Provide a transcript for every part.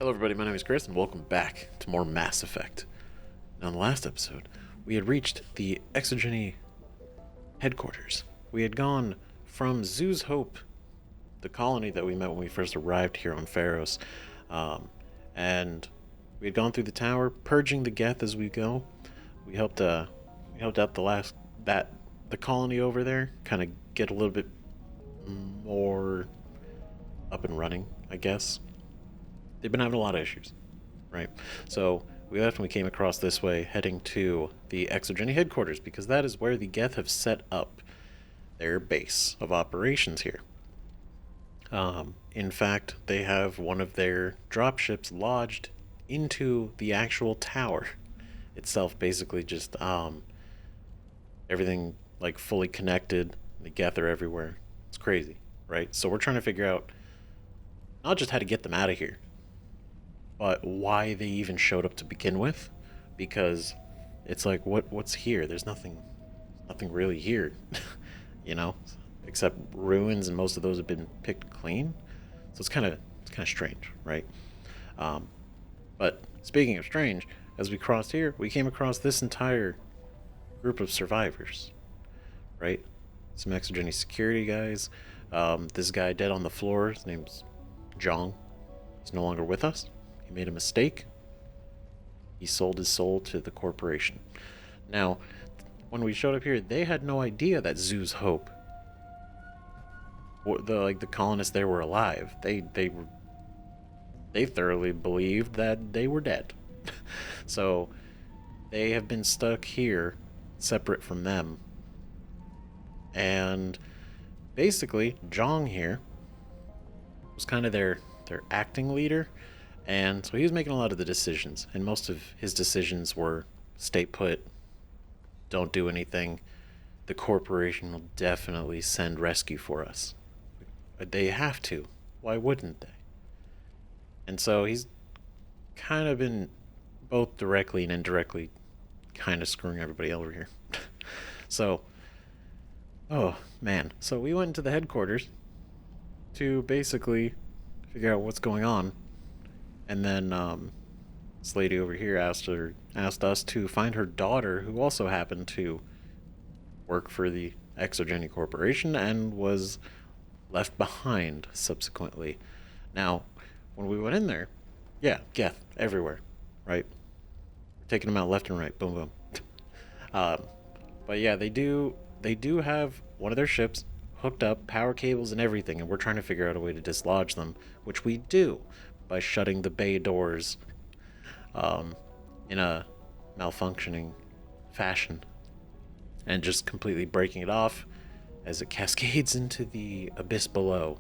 Hello everybody, my name is Chris and welcome back to more Mass Effect. Now in the last episode, we had reached the ExoGeni headquarters. We had gone from Zoo's Hope, the colony that we met when we first arrived here on Pharos, and we had gone through the tower, purging the Geth as we go. We helped out the colony over there kind of get a little bit more up and running, I guess. They've been having a lot of issues, right? So we left and we came across this way, heading to the ExoGeni headquarters, because that is where the Geth have set up their base of operations here. In fact, they have one of their dropships lodged into the actual tower itself, basically just everything like fully connected. The Geth are everywhere. It's crazy, right? So we're trying to figure out not just how to get them out of here, but why they even showed up to begin with, because it's like, what's here? There's nothing really here, you know, except ruins, and most of those have been picked clean. So it's kind of strange, right? But speaking of strange, as we crossed here, we came across this entire group of survivors, right? Some ExoGeni security guys. This guy dead on the floor, his name's Jong. He's no longer with us. He made a mistake. He sold his soul to the corporation. Now, when we showed up here, they had no idea that Zoo's Hope, the colonists there, were alive. They thoroughly believed that they were dead. So they have been stuck here, separate from them. And basically, Jong here was kind of their acting leader. And so he was making a lot of the decisions, and most of his decisions were stay put, don't do anything. The corporation will definitely send rescue for us. They have to. Why wouldn't they? And so he's kind of been both directly and indirectly kind of screwing everybody over here. So, oh man. So we went into the headquarters to basically figure out what's going on. And then this lady over here asked us to find her daughter, who also happened to work for the ExoGeni Corporation and was left behind subsequently. Now, when we went in there, yeah, Geth everywhere, right? Taking them out left and right, boom, boom. But yeah, they do have one of their ships hooked up, power cables and everything, and we're trying to figure out a way to dislodge them, which we do by shutting the bay doors in a malfunctioning fashion and just completely breaking it off as it cascades into the abyss below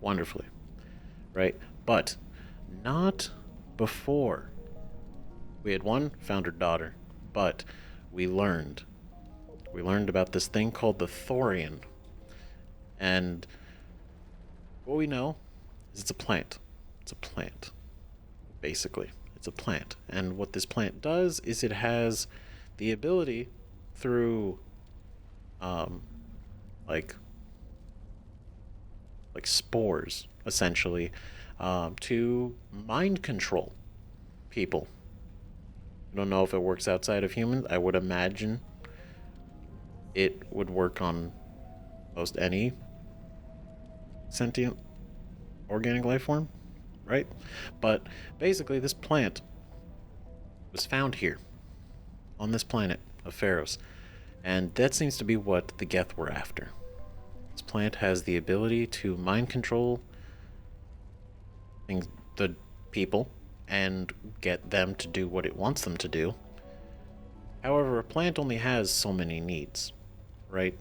wonderfully, right? But not before we had found her daughter, but we learned about this thing called the Thorian. And what we know is it's a plant. It's a plant, basically. It's a plant. And what this plant does is it has the ability through like spores, essentially, to mind control people. I don't know if it works outside of humans. I would imagine it would work on most any sentient organic life form, right? But basically, this plant was found here on this planet of Pharos, and that seems to be what the Geth were after. This plant has the ability to mind control the people and get them to do what it wants them to do. However, a plant only has so many needs, right?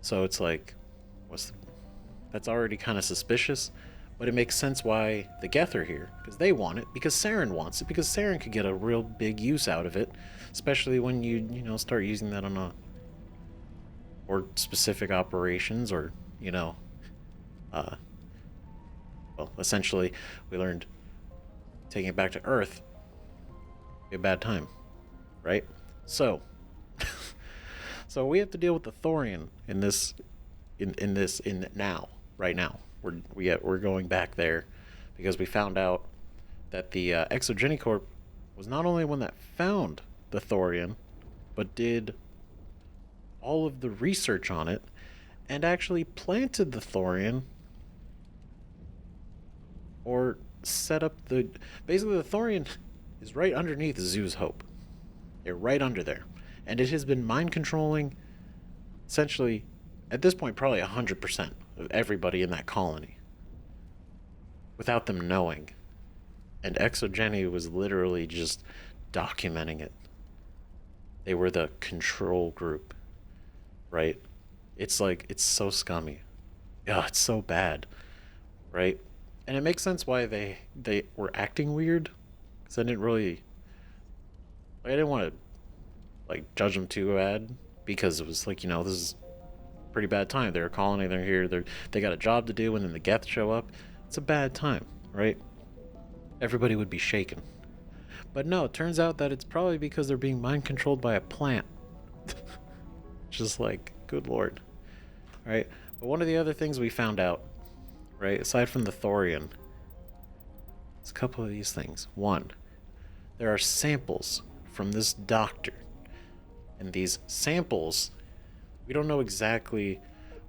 So it's like, that's already kind of suspicious, but it makes sense why the Geth are here, because they want it, because Saren wants it, because Saren could get a real big use out of it, especially when you start using that on or specific operations, or essentially we learned taking it back to Earth be a bad time, right? So so we have to deal with the Thorian right now. We're going back there because we found out that the ExoGeni Corp was not only one that found the Thorian, but did all of the research on it and actually planted the Thorian, or set up the... Basically, the Thorian is right underneath Zoo's Hope. They're right under there. And it has been mind controlling, essentially, at this point, probably 100% of everybody in that colony without them knowing. And ExoGeni was literally just documenting it. They were the control group, right? It's like, it's so scummy. Yeah, it's so bad, right? And it makes sense why they were acting weird, because I didn't really... I didn't want to, like, judge them too bad, because it was like, you know, this is a pretty bad time. They're a colony, they're here, they got a job to do, and then the Geth show up. It's a bad time, right? Everybody would be shaken. But no, it turns out that it's probably because they're being mind controlled by a plant. Just like, good lord. Right? But one of the other things we found out, right, aside from the Thorian, is a couple of these things. One, there are samples from this doctor. And these samples, we don't know exactly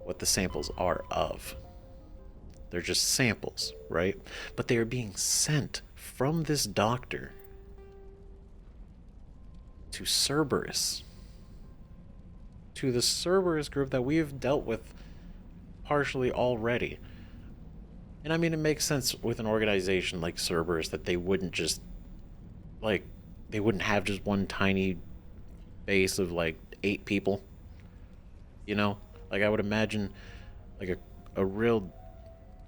what the samples are of. They're just samples, right? But they are being sent from this doctor to Cerberus. To the Cerberus group that we have dealt with partially already. And I mean, it makes sense with an organization like Cerberus that they wouldn't just, like, they wouldn't have just one tiny base of, like, 8 people. You know? Like, I would imagine, like, a real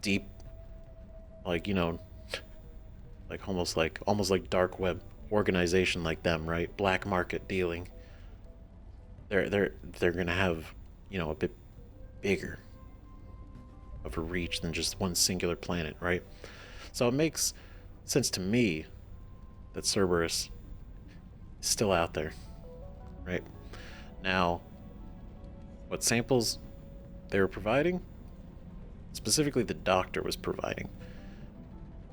deep, like, you know, like almost like dark web organization like them, right? Black market dealing. They're gonna have, you know, a bit bigger of a reach than just one singular planet, right? So it makes sense to me that Cerberus is still out there, right? Now, what samples they were providing, specifically the doctor was providing,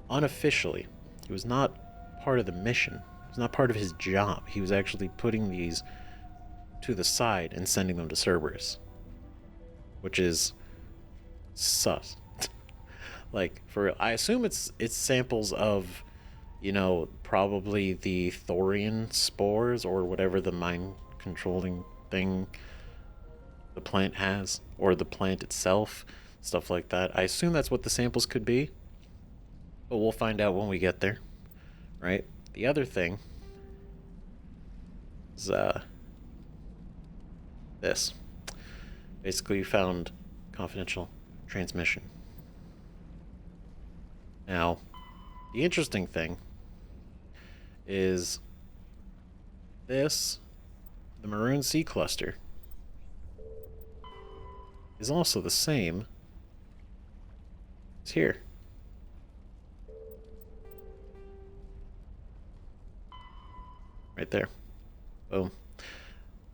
unofficially, he was not part of the mission. It was not part of his job. He was actually putting these to the side and sending them to Cerberus, which is sus. Like, for I assume it's samples of, you know, probably the Thorian spores or whatever the mind controlling thing the plant has, or the plant itself, stuff like that. I assume that's what the samples could be, but we'll find out when we get there, right? The other thing is this. Basically, you found confidential transmission. Now, the interesting thing is this, the Maroon Sea cluster, is also the same as here. Right there. Boom.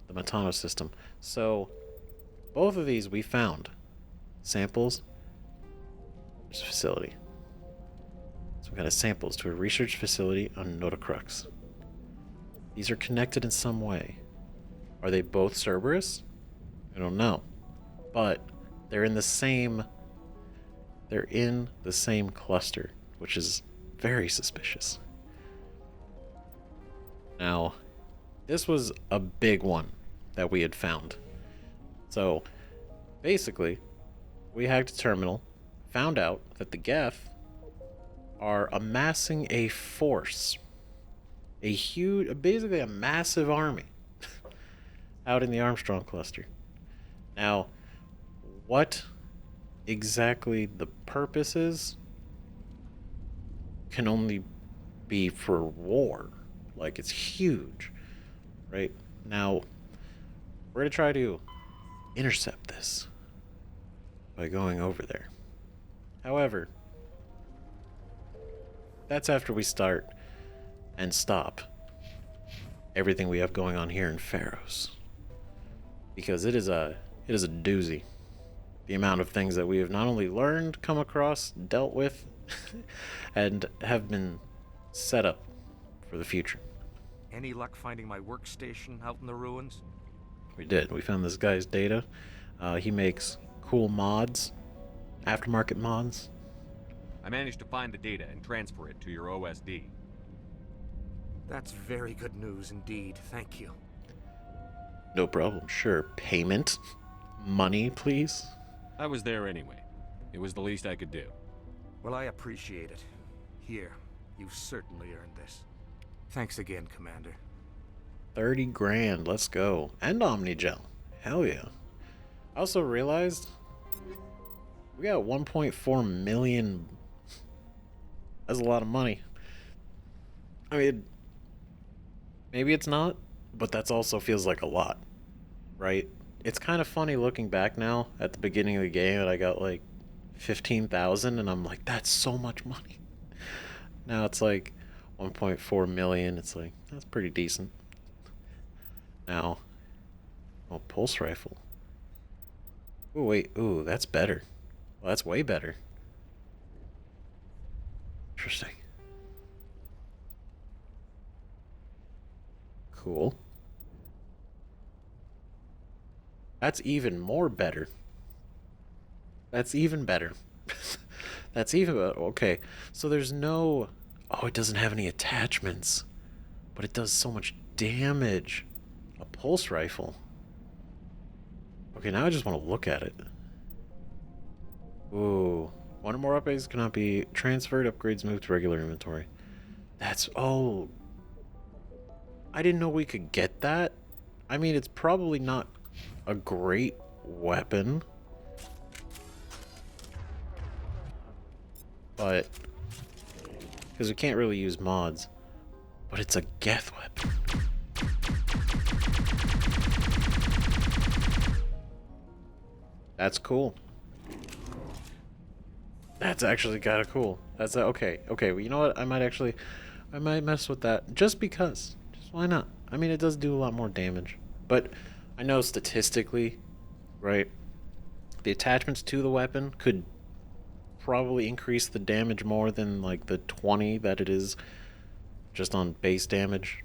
The Matano system. So, both of these we found. Samples. There's a facility. So we got samples to a research facility on Notacrux. These are connected in some way. Are they both Cerberus? I don't know. But they're in the same cluster, which is very suspicious. Now, this was a big one that we had found. So, basically, we hacked a terminal, found out that the Geth are amassing a force, basically a massive army, out in the Armstrong cluster. Now, what exactly the purpose is can only be for war. Like, it's huge, right? Now, we're going to try to intercept this by going over there. However, that's after we start and stop everything we have going on here in Pharos. Because it is a doozy. The amount of things that we have not only learned, come across, dealt with, and have been setup for the future. Any luck finding my workstation out in the ruins? We did. We found this guy's data. He makes cool mods, aftermarket mods. I managed to find the data and transfer it to your OSD. That's very good news indeed. Thank you. No problem. Sure. Payment? Money, please? I was there anyway. It was the least I could do. Well, I appreciate it. Here, you've certainly earned this. Thanks again, Commander. 30 grand. Let's go. And Omnigel. Hell yeah. I also realized we got 1.4 million. That's a lot of money. I mean, maybe it's not, but that's also feels like a lot, right? It's kind of funny looking back now at the beginning of the game and I got like 15,000 and I'm like, that's so much money. Now it's like 1.4 million. It's like, that's pretty decent. Now, oh, pulse rifle. Oh, wait. Ooh, that's better. Well, that's way better. Interesting. Cool. That's even more better. That's even better. That's even better. Okay. So there's no... Oh, it doesn't have any attachments. But it does so much damage. A pulse rifle. Okay, now I just want to look at it. Ooh. One or more upgrades cannot be transferred. Upgrades moved to regular inventory. That's... Oh. I didn't know we could get that. I mean, it's probably not a great weapon. But... Because we can't really use mods. But it's a Geth weapon. That's cool. That's actually kind of cool. That's okay. Okay, well, you know what? I might mess with that just because. Just why not? I mean, it does do a lot more damage. But I know statistically, right? The attachments to the weapon could probably increase the damage more than like the 20 that it is just on base damage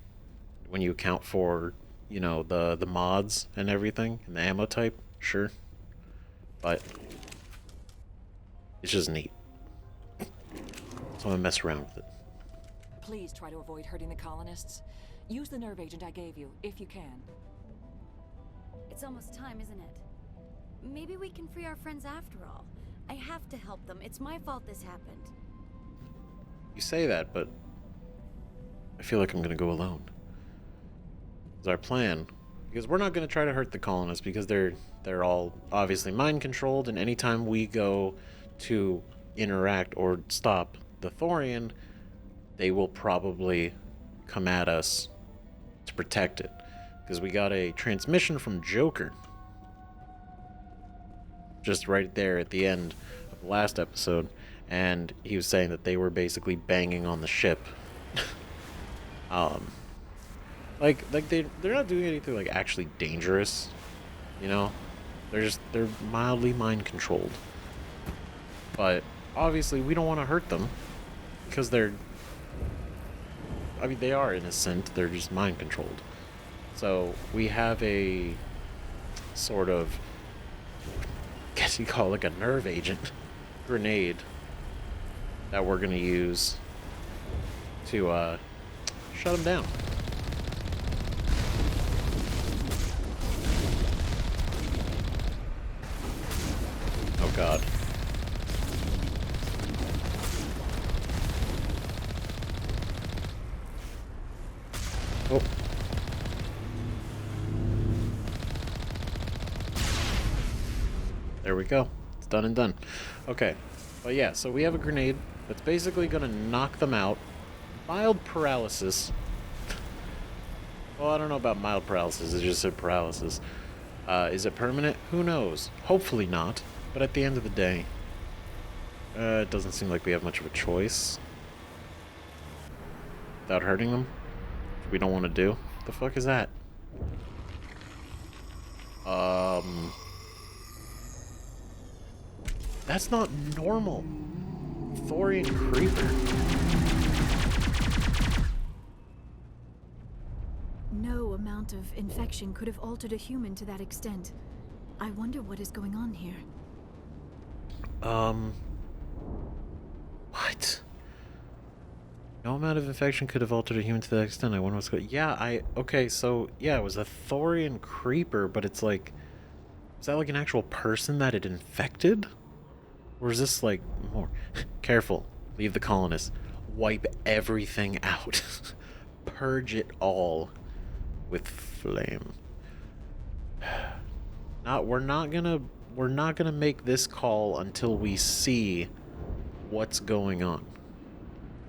when you account for, you know, the mods and everything and the ammo type. Sure. But it's just neat. So I'm gonna mess around with it. Please try to avoid hurting the colonists. Use the nerve agent I gave you, if you can. It's almost time, isn't it? Maybe we can free our friends after all. I have to help them. It's my fault this happened. You say that, but I feel like I'm gonna go alone. It's our plan. Because we're not gonna try to hurt the colonists because they're all obviously mind controlled, and anytime we go to interact or stop the Thorian, they will probably come at us to protect it. Because we got a transmission from Joker just right there at the end of the last episode, and he was saying that they were basically banging on the ship. Like they're not doing anything like actually dangerous, you know? They're mildly mind controlled. But obviously we don't want to hurt them because they are innocent, they're just mind controlled. So we have a sort of, I guess you call it like a nerve agent grenade that we're gonna use to shut them down. Oh god. Oh. There we go. It's done and done. Okay. But yeah, so we have a grenade that's basically gonna knock them out. Mild paralysis. Well, I don't know about mild paralysis. It just said paralysis. Is it permanent? Who knows? Hopefully not. But at the end of the day, it doesn't seem like we have much of a choice. Without hurting them? Which we don't want to do. What the fuck is that? That's not normal. Thorian creeper. amount of infection could have altered a human to that extent. I wonder what is going on here. What? No amount of infection could have altered a human to that extent. I wonder what's going. Yeah, okay, so yeah, it was a Thorian creeper, but it's like, is that like an actual person that it infected? Or is this like more careful, leave the colonists, wipe everything out. Purge it all with flame. We're not gonna make this call until we see what's going on.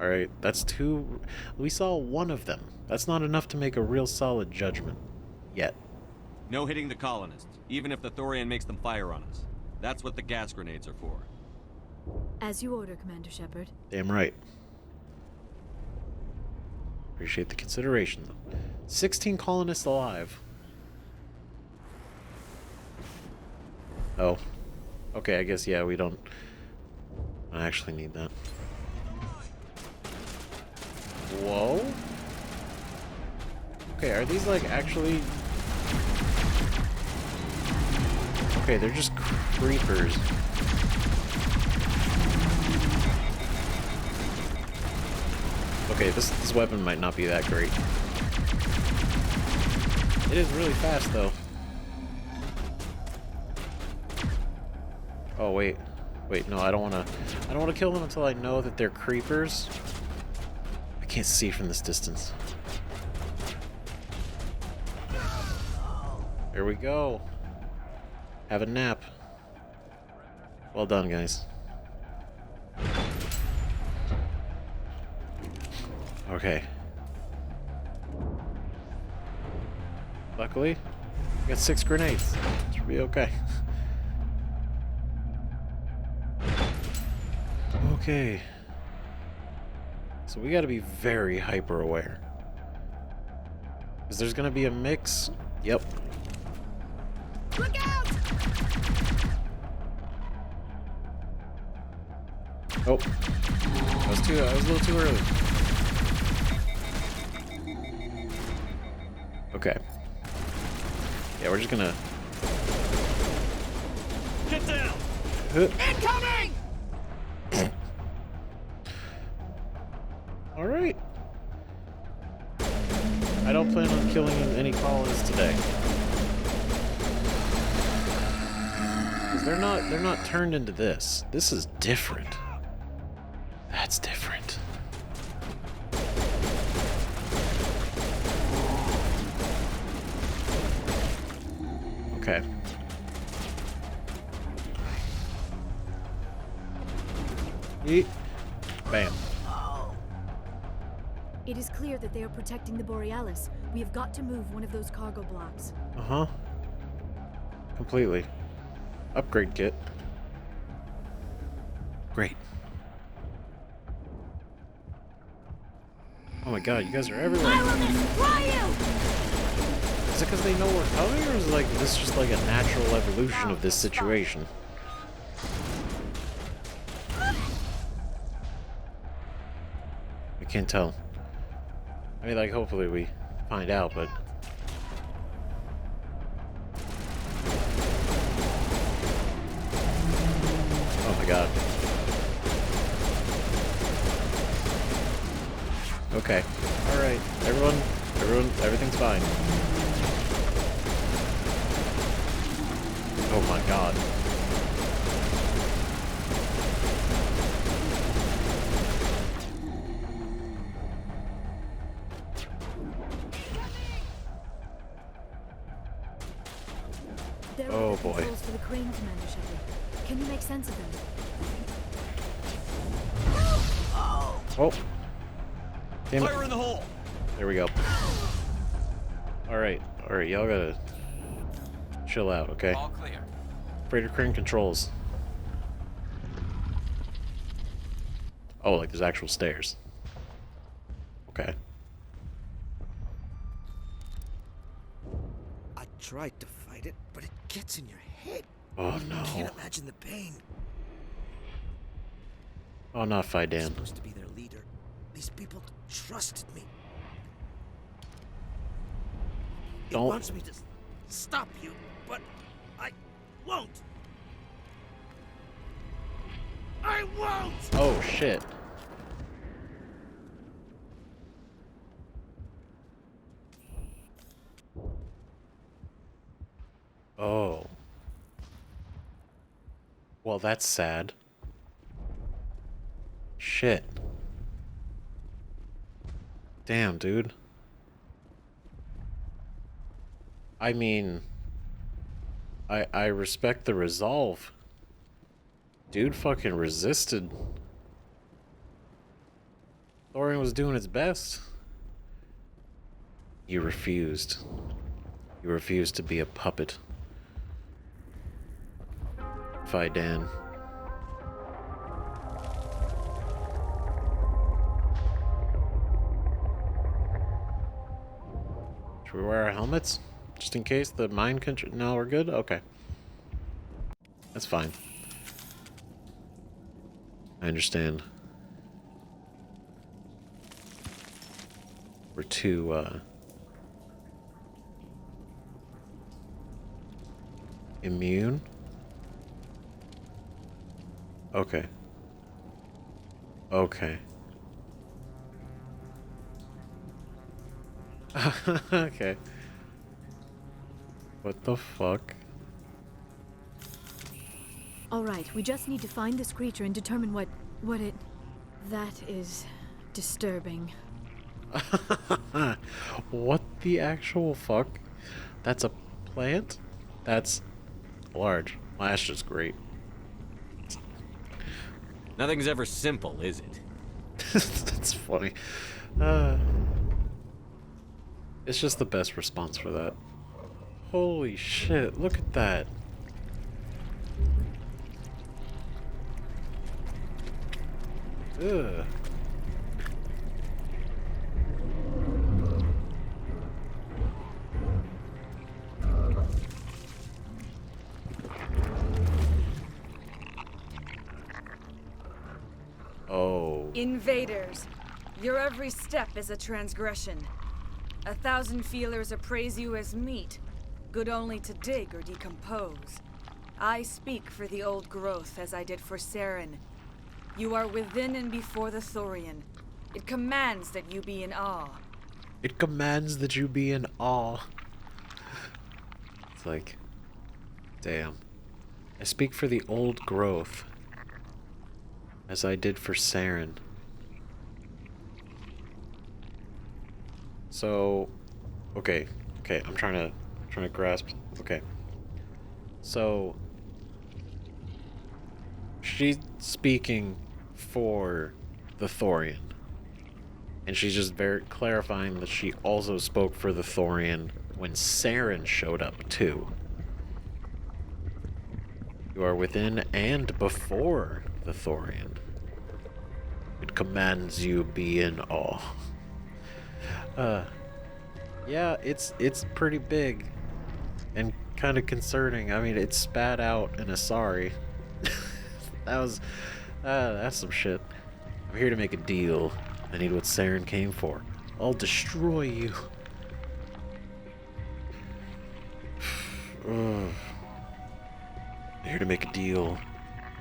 Alright, that's two. We saw one of them. That's not enough to make a real solid judgment. Yet. No hitting the colonists, even if the Thorian makes them fire on us. That's what the gas grenades are for. As you order, Commander Shepard. Damn right. Appreciate the consideration, though. 16 colonists alive. Oh. Okay, I guess, yeah, we don't actually need that. Whoa. Okay, are these, like, actually... Okay, they're just creepers. Okay, this weapon might not be that great. It is really fast, though. Oh, wait. Wait, no, I don't want to kill them until I know that they're creepers. I can't see from this distance. There we go. Have a nap. Well done, guys. Okay. Luckily, we got 6 grenades. Should be okay. Okay. So we gotta be very hyper aware. Because there's gonna be a mix. Yep. Look out! Oh. I was a little too early. Okay. Yeah, we're just gonna... Get down! Incoming! Alright. I don't plan on killing any colonists today. Because they're not turned into this. This is different. That's different. Okay. Yeet. Bam. It is clear that they are protecting the Borealis. We have got to move one of those cargo blocks. Uh-huh. Completely. Upgrade kit. Great. Oh my god, you guys are everywhere. I will destroy you! Is it because they know we're coming, or is like this just like a natural evolution of this situation? I can't tell. I mean, like, hopefully we find out, but... Oh my god. Okay. Alright. Everyone, everything's fine. Oh my god. There Oh, are the boy. controls for the crane, Commander Shepard. Can you make sense of them? Oh. Damn it. Fire in the hole! There we go. Alright, y'all gotta chill out, okay? All clear. Freighter crane controls. Oh, like there's actual stairs. Okay. I tried to fight it, but it gets in your head. Oh I no. can't imagine the pain. Oh, not I'm Fidan. supposed to be their leader. These people trusted me. It Don't- wants me to stop you, but I won't. I won't! Oh, shit. Oh. Well, that's sad. Shit. Damn, dude. I mean, I respect the resolve. Dude fucking resisted. Thorian was doing his best. You refused. You refused to be a puppet. Dan. Should we wear our helmets? Just in case the mind control. No, we're good? Okay. That's fine. I understand. We're too, immune? Okay. Okay. Okay. What the fuck? Alright, we just need to find this creature and determine what it... That is disturbing. What the actual fuck? That's a plant? That's large. Well, that's just great. Nothing's ever simple, is it? That's funny. It's just the best response for that. Holy shit, look at that. Ugh. Oh. Invaders, your every step is a transgression. 1,000 feelers appraise you as meat, good only to dig or decompose. I speak for the old growth as I did for Saren. You are within and before the Thorian. It commands that you be in awe. It commands that you be in awe. It's like, damn. I speak for the old growth, as I did for Saren. So, okay, I'm trying to grasp. Okay, so she's speaking for the Thorian, and she's just very clarifying that she also spoke for the Thorian when Saren showed up too. You are within and before the Thorian. It commands you be in awe. Yeah, it's pretty big and kind of concerning. I mean, it spat out an Asari. That's some shit. I'm here to make a deal. I need what Saren came for. I'll destroy you. I'm here to make a deal.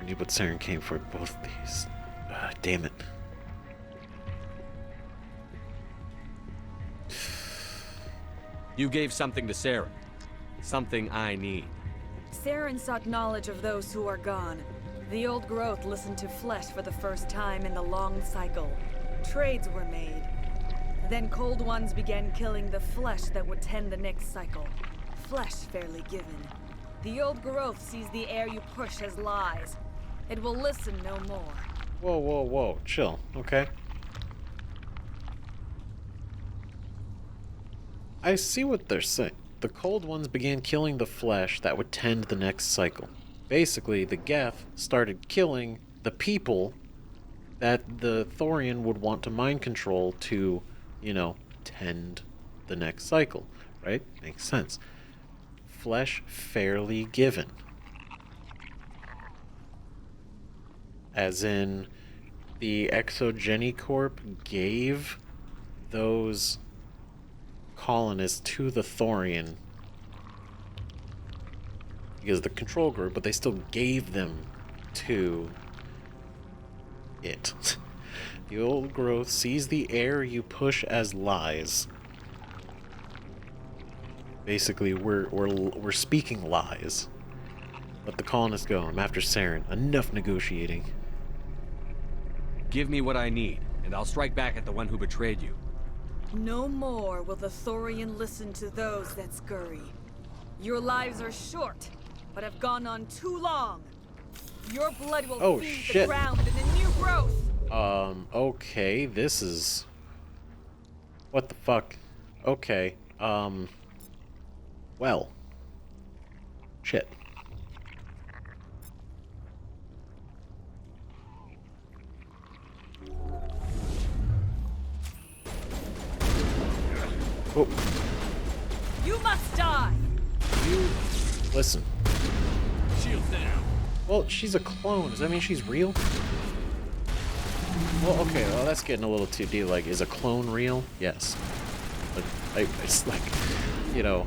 I need what Saren came for. Both these. Damn it. You gave something to Saren. Something I need. Saren sought knowledge of those who are gone. The old growth listened to flesh for the first time in the long cycle. Trades were made. Then cold ones began killing the flesh that would tend the next cycle. Flesh fairly given. The old growth sees the air you push as lies. It will listen no more. Whoa. Chill, okay? I see what they're saying. The cold ones began killing the flesh that would tend the next cycle. Basically, the Geth started killing the people that the Thorian would want to mind control to, tend the next cycle, right? Makes sense. Flesh fairly given. As in, the ExoGeni Corp gave those colonists to the Thorian. Because the control group, but they still gave them to it. The old growth sees the air you push as lies. Basically, we're speaking lies. Let the colonists go. I'm after Saren. Enough negotiating. Give me what I need, and I'll strike back at the one who betrayed you. No more will the Thorian listen to those that scurry. Your lives are short, but have gone on too long. Your blood will feed the ground in a new growth. Okay, this is... What the fuck? Okay, well. Shit. Oh. You must die! You... Listen. Shields down. Well, she's a clone. Does that mean she's real? Well, okay, well, that's getting a little too deep. Like, is a clone real? Yes. But it's like, you know...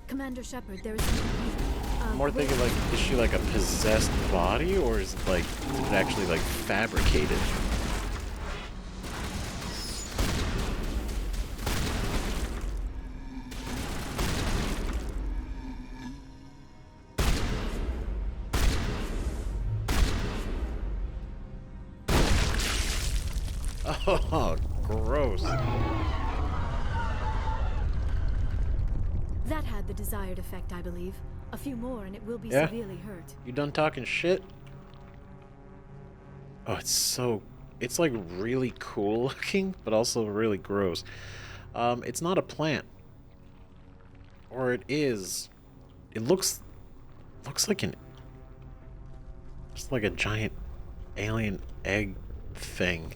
Commander Shepard, there is something here. I'm more thinking, like, is she like a possessed body, or is it, like, is it actually, like, fabricated? Oh, gross. That had the desired effect, I believe. A few more and it will be Yeah. severely hurt. You done talking shit? Oh, it's so... It's, like, really cool looking, but also really gross. It's not a plant. Or it is. It looks like an... Just like a giant alien egg thing.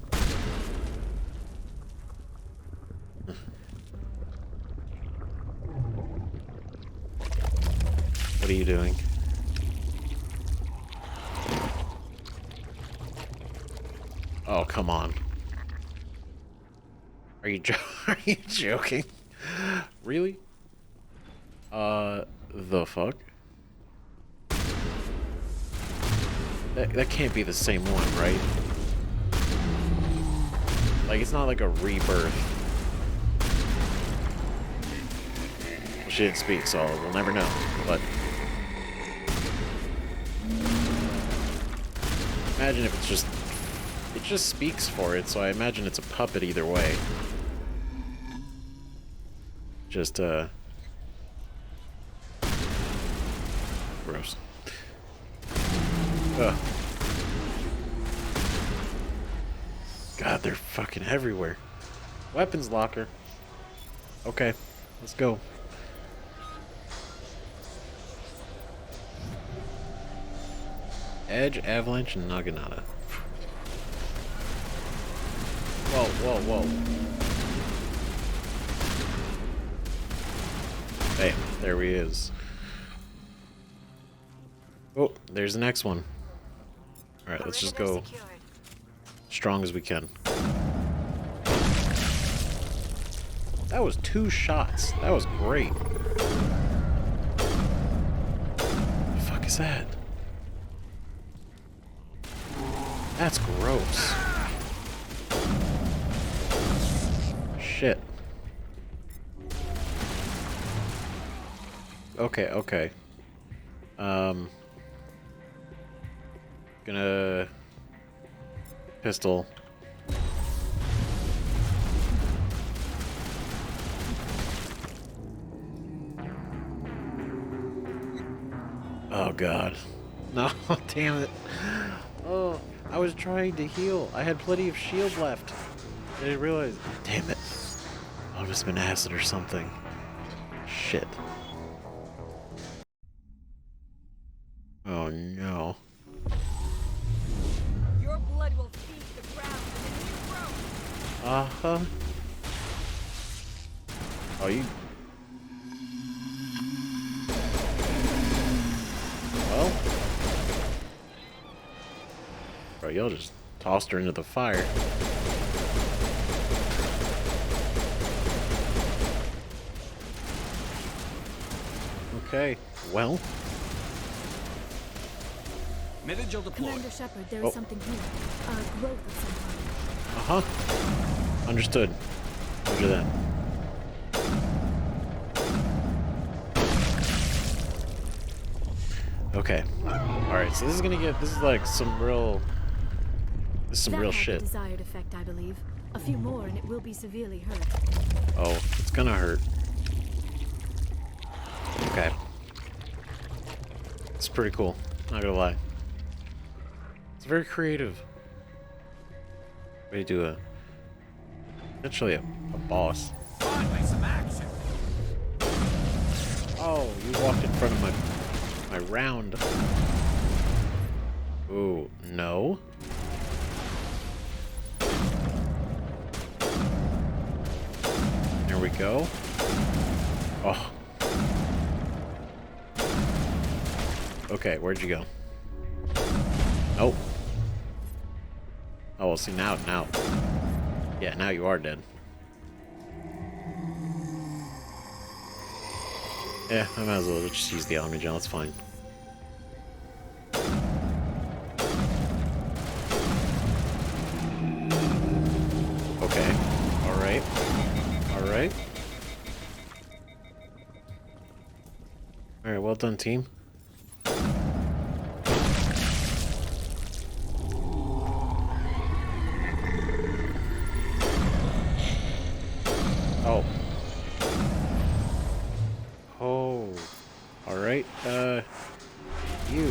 What are you doing? Oh, come on. Are you are you joking? Really? The fuck? That can't be the same one, right? Like, it's not like a rebirth. She didn't speak, so we'll never know, but... Imagine if it's just... It just speaks for it, so I imagine it's a puppet either way. Just, gross. Ugh. God, they're fucking everywhere. Weapons locker. Okay, let's go. Edge, Avalanche, and Naginata. Whoa, whoa, whoa. Bam, there he is. Oh, there's the next one. Alright, let's just go strong as we can. That was 2 shots. That was great. What the fuck is that? That's gross. Shit. Okay, okay. Gonna... Pistol. Oh god. No, damn it. Oh, I was trying to heal. I had plenty of shield left. I didn't realize. Damn it. I must have been acid or something. Shit. Oh no. Your blood will feed the ground in a new growth. Uh-huh. Oh, you... Well... Bro, y'all just tossed her into the fire. Okay. Well. Mitigil deployed. Commander Shepard, there is something here. A growth of some kind. Uh-huh. Understood. Roger that. Okay. Alright, so this is gonna get... This is like some real... This is some real shit. The desired effect, I believe. A few more and it will be severely hurt. Oh, it's gonna hurt. Okay. It's pretty cool. Not gonna lie. It's very creative. Way to do a... Essentially a boss. Finally, some action. Oh, you walked in front of my round. Ooh, no. There we go. Oh. Okay, where'd you go? Nope. Oh, well, see, now. Yeah, now you are dead. Yeah, I might as well just use the Omnigel, it's fine. Okay. Alright. Alright. Alright, well done, team. Oh. Oh. Alright, you.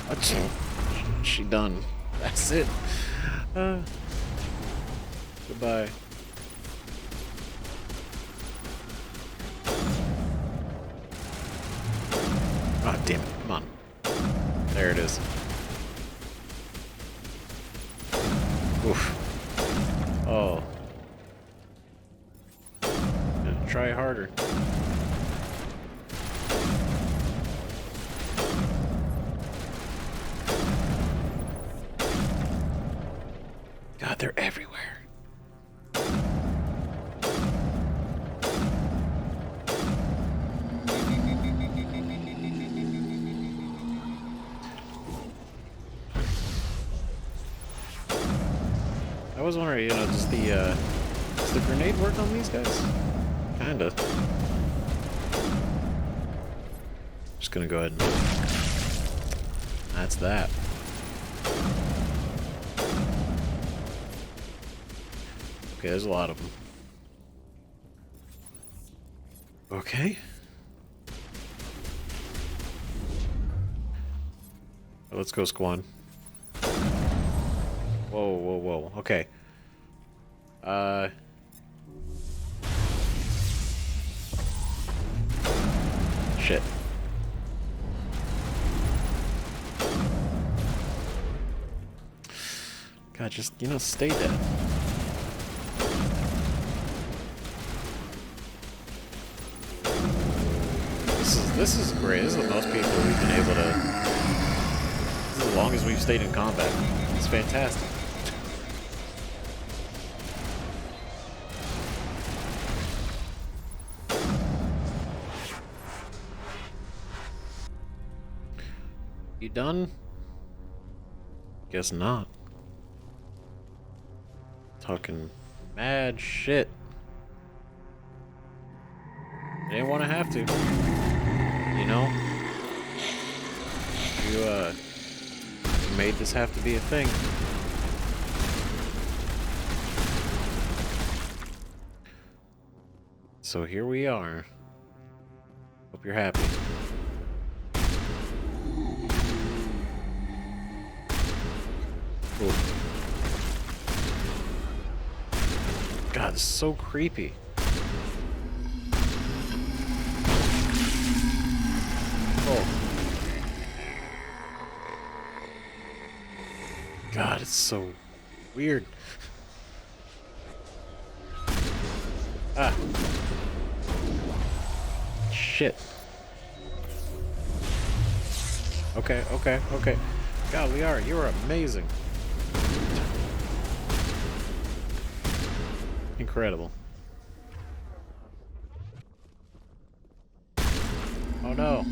What's she done? That's it. Goodbye. Oh, damn it. Come on. There it is. Oof. Oh. Gotta try harder. God, they're everywhere. I was wondering, you know, does the grenade work on these guys? Kinda. Just gonna go ahead and... That's that. Okay, there's a lot of them. Okay. Let's go, squad. Whoa, whoa, whoa. Okay. Shit. God, just, you know, stay dead. This is great. This is the most people we've been able to... This is as long as we've stayed in combat. It's fantastic. You done? Guess not. Talking mad shit. They didn't want to have to. You know? You made this have to be a thing. So here we are. Hope you're happy. Ooh. God, this is so creepy. Oh. God, it's so weird. Ah. Shit. Okay, okay, okay. God, Liara, you are amazing. Oh no.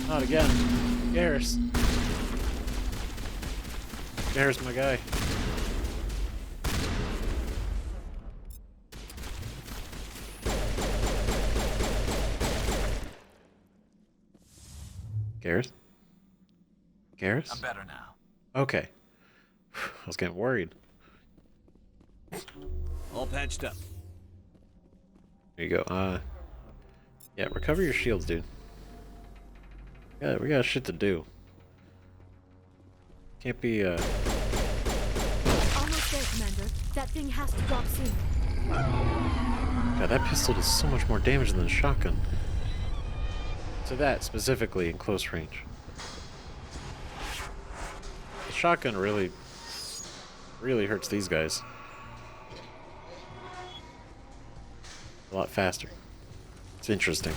Not again. Garrus. Garrus, my guy. Garrus? Garrus? I'm better now. Okay. I was getting worried. All patched up. There you go. Yeah, recover your shields, dude. Yeah, we got shit to do. Can't be, Almost there, Commander. That thing has to drop soon. God, that pistol does so much more damage than the shotgun. To that, specifically, in close range. The shotgun really hurts these guys. A lot faster. It's interesting.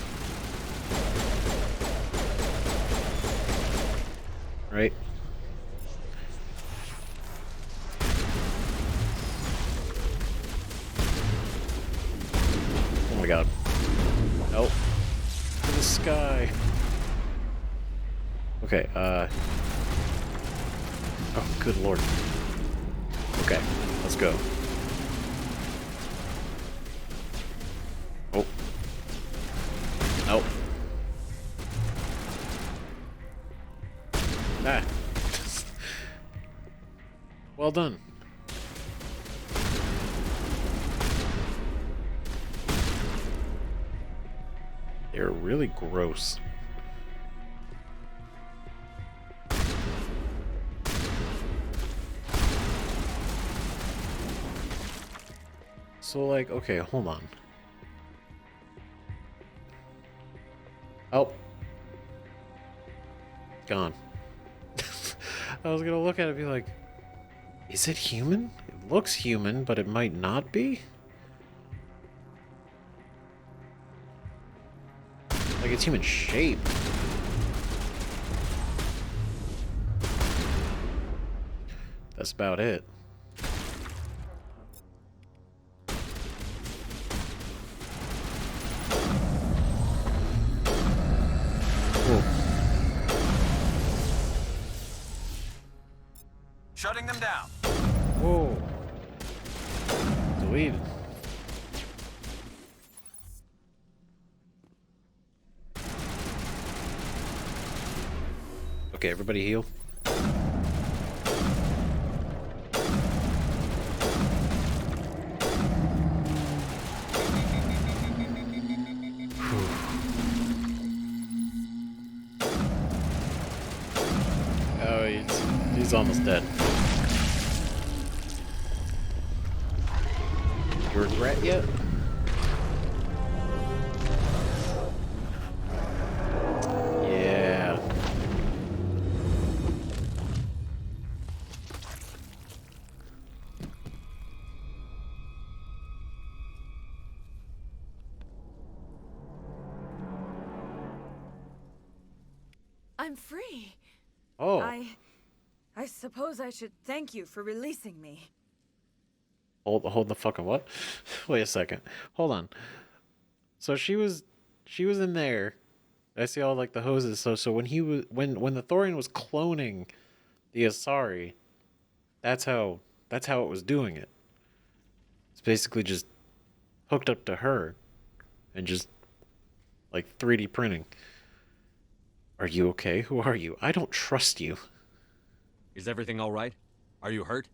Right? Oh my god. Nope. To the sky. Okay, oh, good lord. Okay, let's go. Oh. Nope. Ah. Well done. They're really gross. So, like, okay, hold on. Oh. Gone. I was gonna look at it and be like, is it human? It looks human, but it might not be? Like, it's human shape. That's about it. Shutting them down. Whoa. Deleted. Okay, everybody heal. Oh, he's almost dead. You regret yet? Yeah. I'm free. Oh. I suppose I should thank you for releasing me. Hold the fucking what? Wait a second. Hold on. So she was in there. I see all like the hoses. So when the Thorian was cloning the Asari, that's how it was doing it. It's basically just hooked up to her and just like 3D printing. Are you okay? Who are you? I don't trust you. Is everything all right? Are you hurt?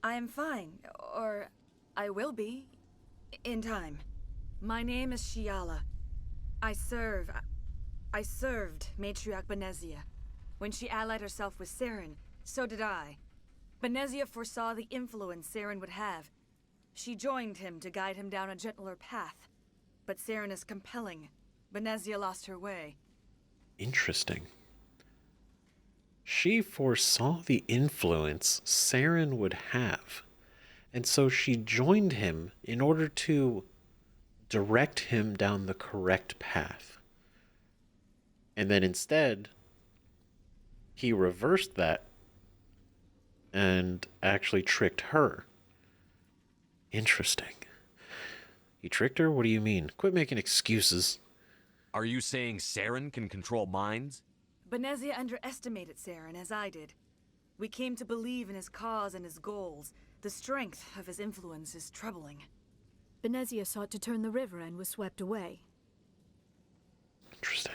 I am fine, or I will be, in time. My name is Shiala. I served Matriarch Benezia. When she allied herself with Saren, so did I. Benezia foresaw the influence Saren would have. She joined him to guide him down a gentler path. But Saren is compelling. Benezia lost her way. Interesting. She foresaw the influence Saren would have, and so she joined him in order to direct him down the correct path. And then instead, he reversed that and actually tricked her. Interesting. He tricked her? What do you mean? Quit making excuses. Are you saying Saren can control minds? Benezia underestimated Saren, as I did. We came to believe in his cause and his goals. The strength of his influence is troubling. Benezia sought to turn the river and was swept away. Interesting.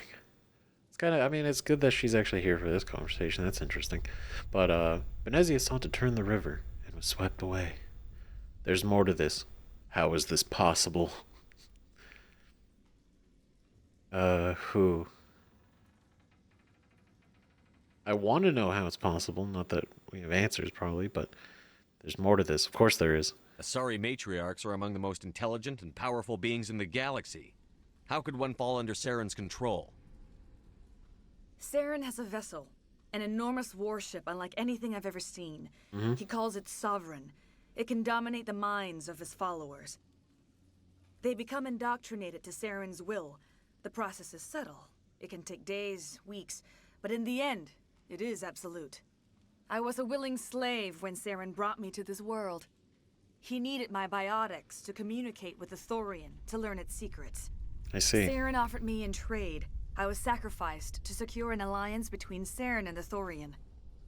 It's kind of, I mean, it's good that she's actually here for this conversation. That's interesting. But Benezia sought to turn the river and was swept away. There's more to this. How is this possible? Who? I want to know how it's possible. Not that we have answers, probably, but there's more to this. Of course there is. Asari matriarchs are among the most intelligent and powerful beings in the galaxy. How could one fall under Saren's control? Saren has a vessel, an enormous warship unlike anything I've ever seen. He calls it Sovereign. It can dominate the minds of his followers. They become indoctrinated to Saren's will. The process is subtle. It can take days, weeks, but in the end, it is absolute. I was a willing slave when Saren brought me to this world. He needed my biotics to communicate with the Thorian, to learn its secrets. I see. Saren offered me in trade. I was sacrificed to secure an alliance between Saren and the Thorian.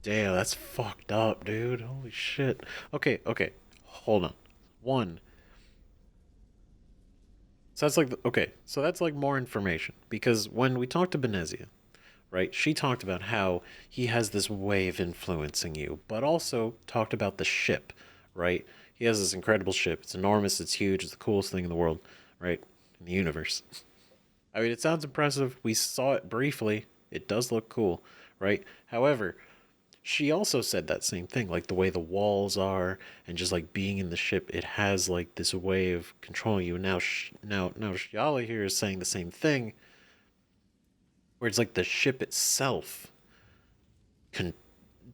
Damn, that's fucked up, dude. Holy shit. Okay. Hold on. One. So that's like, okay, so that's like more information. Because when we talked to Benezia, right, she talked about how he has this way of influencing you, but also talked about the ship, right? He has this incredible ship. It's enormous, it's huge, it's the coolest thing in the world, right? In the universe. I mean, it sounds impressive. We saw it briefly. It does look cool, right? However, she also said that same thing, like the way the walls are, and just like being in the ship, it has like this way of controlling you. Now Shyala here is saying the same thing, where it's like the ship itself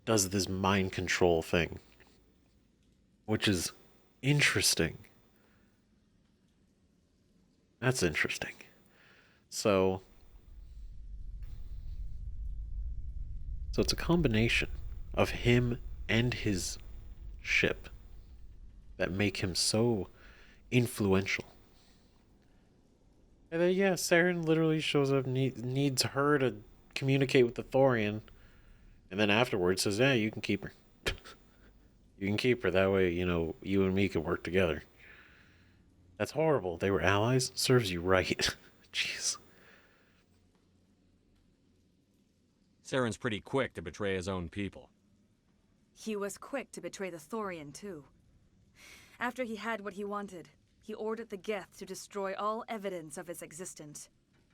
does this mind control thing, which is interesting. That's interesting. So it's a combination of him and his ship that make him so influential. And then, yeah, Saren literally shows up, needs her to communicate with the Thorian, and then afterwards says, yeah, you can keep her. You can keep her. That way, you know, you and me can work together. That's horrible. They were allies. Serves you right. Jeez. Saren's pretty quick to betray his own people. He was quick to betray the Thorian, too. After he had what he wanted, he ordered the Geth to destroy all evidence of its existence.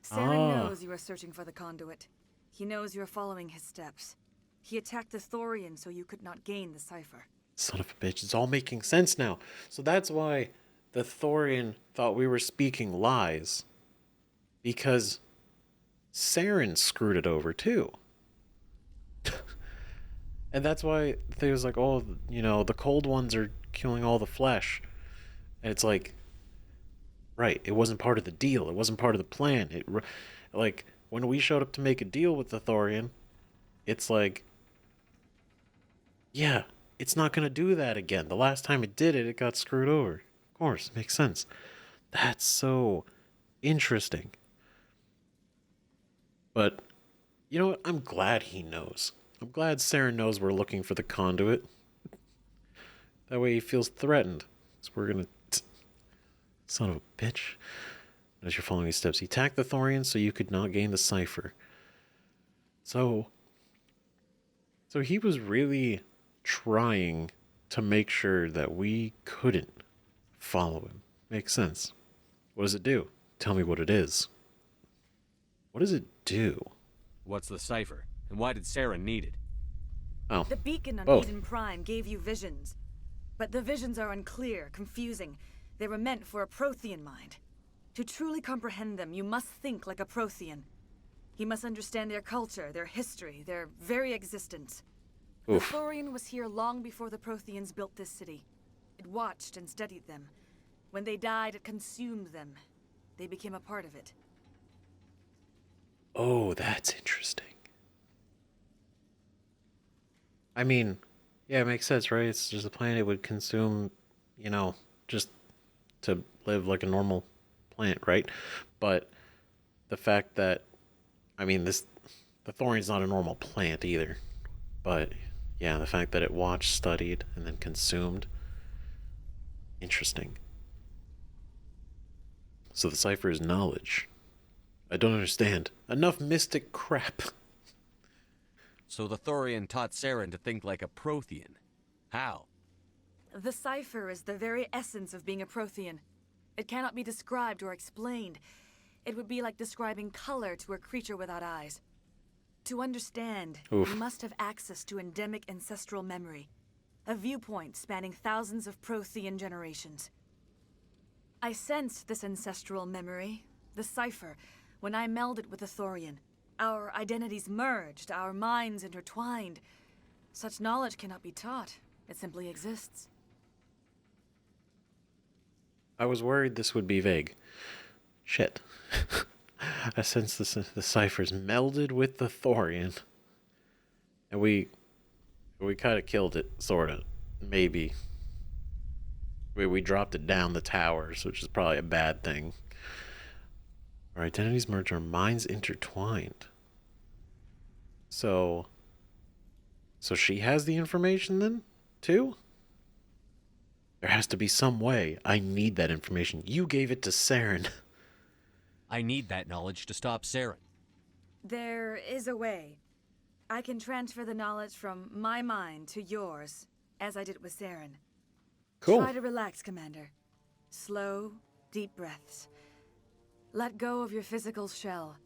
Saren knows you are searching for the Conduit. He knows you are following his steps. He attacked the Thorian so you could not gain the cipher. Son of a bitch, it's all making sense now. So that's why the Thorian thought we were speaking lies. Because Saren screwed it over, too. And that's why they was like, oh, you know, the cold ones are killing all the flesh. And it's like, right, it wasn't part of the deal. It wasn't part of the plan. Like, when we showed up to make a deal with the Thorian, it's like, yeah, it's not going to do that again. The last time it did it, it got screwed over. Of course, it makes sense. That's so interesting. But, you know what? I'm glad he knows. I'm glad Saren knows we're looking for the Conduit. That way he feels threatened. So we're gonna... Son of a bitch. As you're following his steps, he attacked the Thorian so you could not gain the cipher. So he was really trying to make sure that we couldn't follow him. Makes sense. What does it do? Tell me what it is. What does it do? What's the cipher? And why did Saren need it? Oh. The beacon on Both. Eden Prime gave you visions. But the visions are unclear, confusing. They were meant for a Prothean mind. To truly comprehend them, you must think like a Prothean. You must understand their culture, their history, their very existence. Oof. The Thorian was here long before the Protheans built this city. It watched and studied them. When they died, it consumed them. They became a part of it. Oh, that's interesting. I mean, yeah, it makes sense, right? It's just a planet would consume, you know, just to live like a normal plant, right? But the fact that, I mean, the Thorian's not a normal plant either. But, yeah, the fact that it watched, studied, and then consumed. Interesting. So the cipher is knowledge. I don't understand. Enough mystic crap. So the Thorian taught Saren to think like a Prothean. How? The cipher is the very essence of being a Prothean. It cannot be described or explained. It would be like describing color to a creature without eyes. To understand, Oof. you must have access to endemic ancestral memory, a viewpoint spanning thousands of Prothean generations. I sensed this ancestral memory, the cipher, when I melded with the Thorian. Our identities merged, our minds intertwined. Such knowledge cannot be taught. It simply exists. I was worried this would be vague. Shit. I sense the cipher's melded with the Thorian. And we kind of killed it, sort of. Maybe. We dropped it down the towers, which is probably a bad thing. Our identities merge, our minds intertwined. So she has the information then, too? There has to be some way. I need that information. You gave it to Saren. I need that knowledge to stop Saren. There is a way. I can transfer the knowledge from my mind to yours, as I did with Saren. Cool. Try to relax, Commander. Slow, deep breaths. Let go of your physical shell.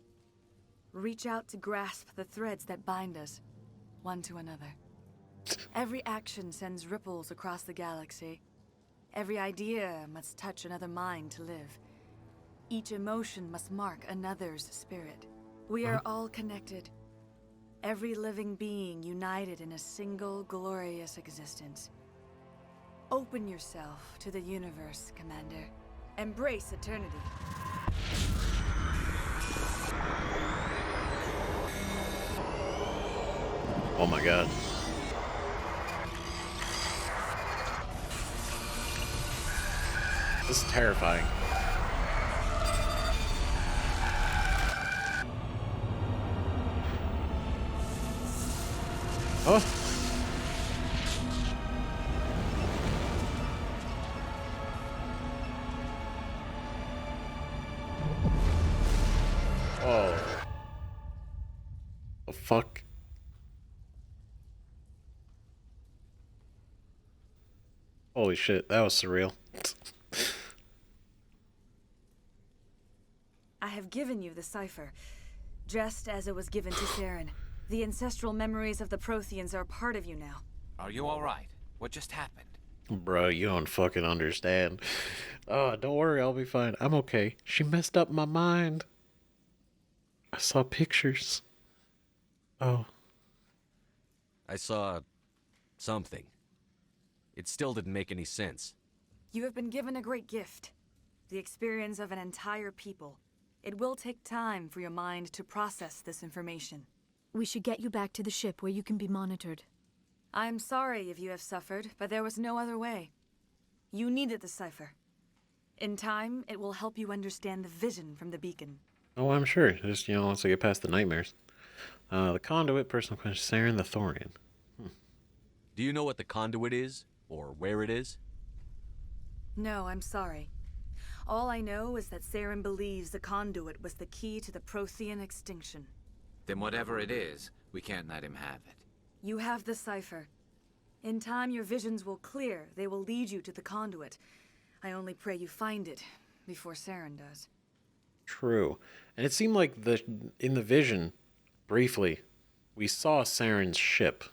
Reach out to grasp the threads that bind us, one to another. Every action sends ripples across the galaxy. Every idea must touch another mind to live. Each emotion must mark another's spirit. We are all connected. Every living being united in a single glorious existence. Open yourself to the universe, Commander. Embrace eternity. Oh my god. This is terrifying. Oh. Oh. The fuck? Holy shit, that was surreal. I have given you the cipher, just as it was given to Saren. The ancestral memories of the Protheans are a part of you now. Are you alright? What just happened? Bro, you don't fucking understand. Oh, don't worry, I'll be fine. I'm okay. She messed up my mind. I saw pictures. Oh. I saw something. It still didn't make any sense. You have been given a great gift. The experience of an entire people. It will take time for your mind to process this information. We should get you back to the ship where you can be monitored. I'm sorry if you have suffered, but there was no other way. You needed the cipher. In time, it will help you understand the vision from the beacon. Oh, I'm sure. Just, once I get past the nightmares. The Conduit, personal question, Saren the Thorian. Do you know what the Conduit is? Or where it is? No, I'm sorry. All I know is that Saren believes the Conduit was the key to the Prothean extinction. Then whatever it is, we can't let him have it. You have the cipher. In time, your visions will clear. They will lead you to the Conduit. I only pray you find it before Saren does. True. And it seemed like in the vision, briefly, we saw Saren's ship.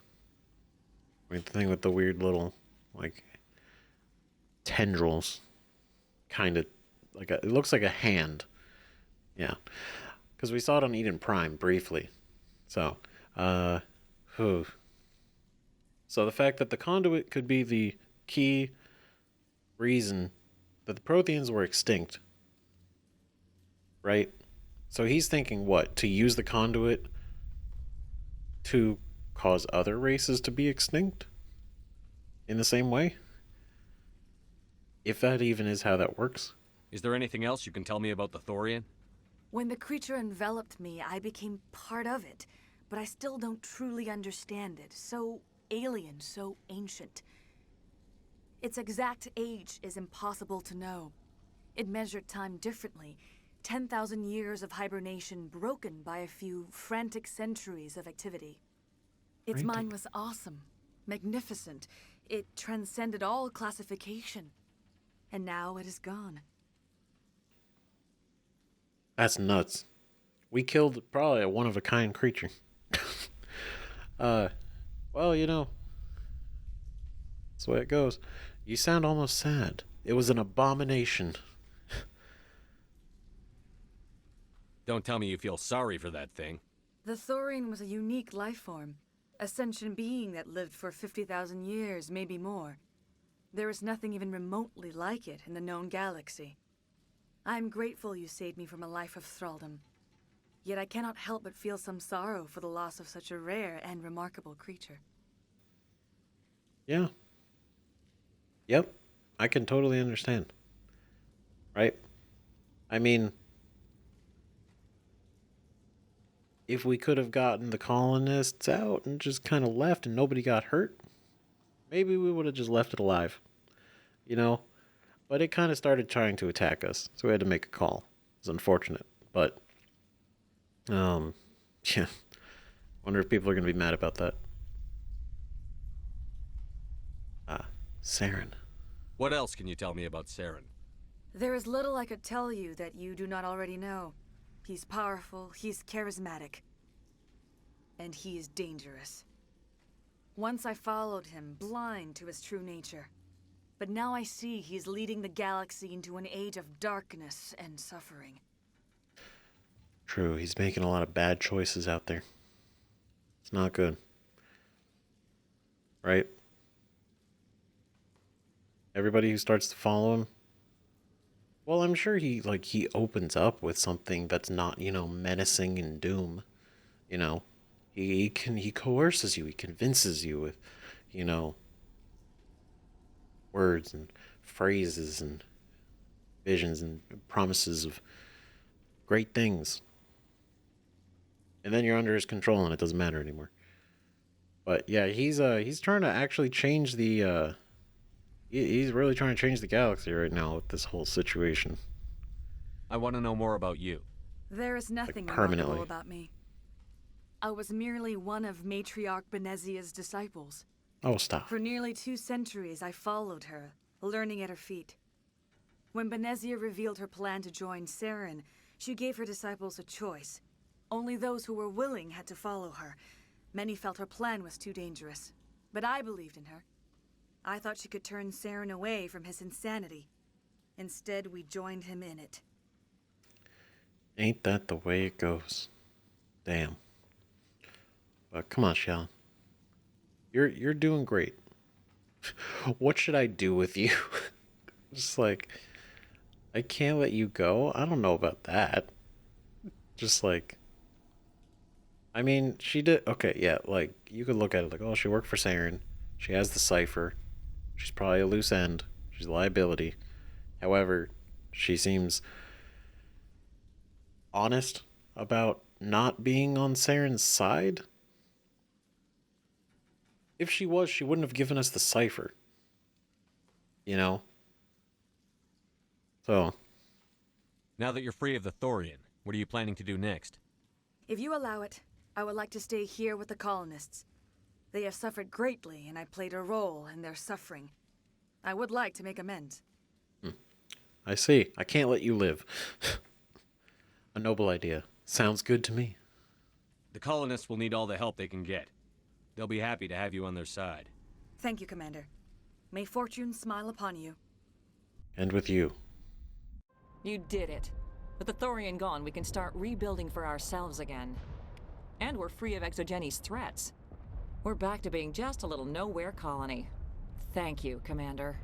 Like the thing with the weird little, tendrils. Kind of, it looks like a hand. Yeah. Because we saw it on Eden Prime, briefly. So, So the fact that the Conduit could be the key reason that the Protheans were extinct, right? So he's thinking what? To use the Conduit to cause other races to be extinct? In the same way? If that even is how that works. Is there anything else you can tell me about the Thorian? When the creature enveloped me, I became part of it, but I still don't truly understand it. So alien, so ancient. Its exact age is impossible to know. It measured time differently. 10,000 years of hibernation broken by a few frantic centuries of activity. Its mind was awesome, magnificent. It transcended all classification. And now it is gone. That's nuts. We killed probably a one-of-a-kind creature. Well, you know, that's the way it goes. You sound almost sad. It was an abomination. Don't tell me you feel sorry for that thing. The Thorian was a unique life form. A sentient being that lived for 50,000 years, maybe more. There is nothing even remotely like it in the known galaxy. I'm grateful you saved me from a life of thraldom. Yet I cannot help but feel some sorrow for the loss of such a rare and remarkable creature. Yeah. Yep. I can totally understand. Right? I mean, if we could have gotten the colonists out and just kind of left and nobody got hurt, maybe we would have just left it alive. You know? But it kind of started trying to attack us, so we had to make a call. It's unfortunate, but yeah. Wonder if people are going to be mad about that. Saren. What else can you tell me about Saren? There is little I could tell you that you do not already know. He's powerful, he's charismatic, and he is dangerous. Once I followed him, blind to his true nature. But now I see he's leading the galaxy into an age of darkness and suffering. True, he's making a lot of bad choices out there. It's not good. Right? Everybody who starts to follow him, well, I'm sure he opens up with something that's not, menacing and doom. He coerces you, he convinces you with, words and phrases and visions and promises of great things. And then you're under his control and it doesn't matter anymore. But yeah, he's trying to actually change the he's really trying to change the galaxy right now with this whole situation. I want to know more about you. There is nothing permanently remarkable about me. I was merely one of Matriarch Benezia's disciples. Oh, stop. For nearly 2 centuries, I followed her, learning at her feet. When Benezia revealed her plan to join Saren, she gave her disciples a choice. Only those who were willing had to follow her. Many felt her plan was too dangerous, but I believed in her. I thought she could turn Saren away from his insanity. Instead, we joined him in it. Ain't that the way it goes? Damn. But come on, Shell. You're doing great. What should I do with you? Just like, I can't let you go? I don't know about that. Just like, I mean, she did, okay, yeah, like, you could look at it like, oh, she worked for Saren. She has the cipher. She's probably a loose end. She's a liability. However, she seems honest about not being on Saren's side. If she was, she wouldn't have given us the cipher. So. Now that you're free of the Thorian, what are you planning to do next? If you allow it, I would like to stay here with the colonists. They have suffered greatly, and I played a role in their suffering. I would like to make amends. I see. I can't let you live. A noble idea. Sounds good to me. The colonists will need all the help they can get. They'll be happy to have you on their side. Thank you, Commander. May fortune smile upon you. And with you. You did it. With the Thorian gone, we can start rebuilding for ourselves again. And we're free of ExoGeni's threats. We're back to being just a little nowhere colony. Thank you, Commander.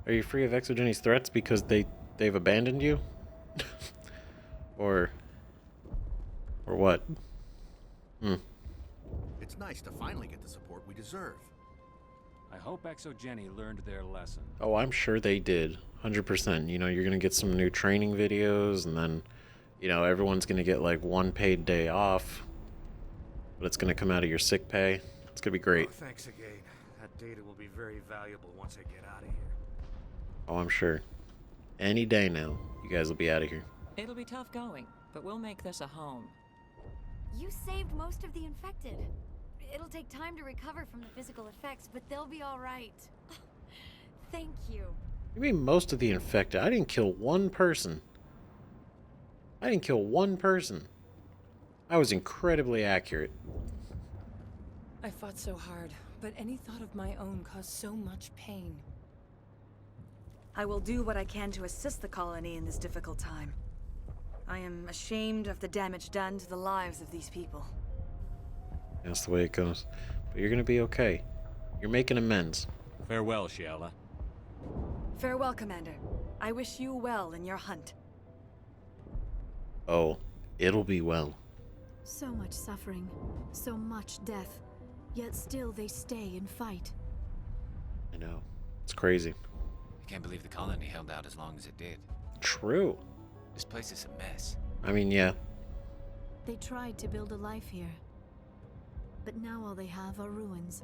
Are you free of ExoGeni's threats because they've abandoned you? Or what? It's nice to finally get the support we deserve. I hope ExoGeni learned their lesson. Oh, I'm sure they did. 100%. You're going to get some new training videos, and then You know, everyone's gonna get like one paid day off, but it's gonna come out of your sick pay. It's gonna be great. Oh, thanks again. That data will be very valuable once I get out of here. Oh, I'm sure. Any day now, you guys will be out of here. It'll be tough going, but we'll make this a home. You saved most of the infected. It'll take time to recover from the physical effects, but they'll be all right. Thank you. You mean most of the infected? I didn't kill one person. I didn't kill one person. I was incredibly accurate. I fought so hard, but any thought of my own caused so much pain. I will do what I can to assist the colony in this difficult time. I am ashamed of the damage done to the lives of these people. That's the way it goes. But you're gonna be okay. You're making amends. Farewell, Shiala. Farewell, Commander. I wish you well in your hunt. Oh, it'll be well. So much suffering, so much death, yet still they stay and fight. I know. It's crazy. I can't believe the colony held out as long as it did. True. This place is a mess. I mean, yeah. They tried to build a life here, but now all they have are ruins.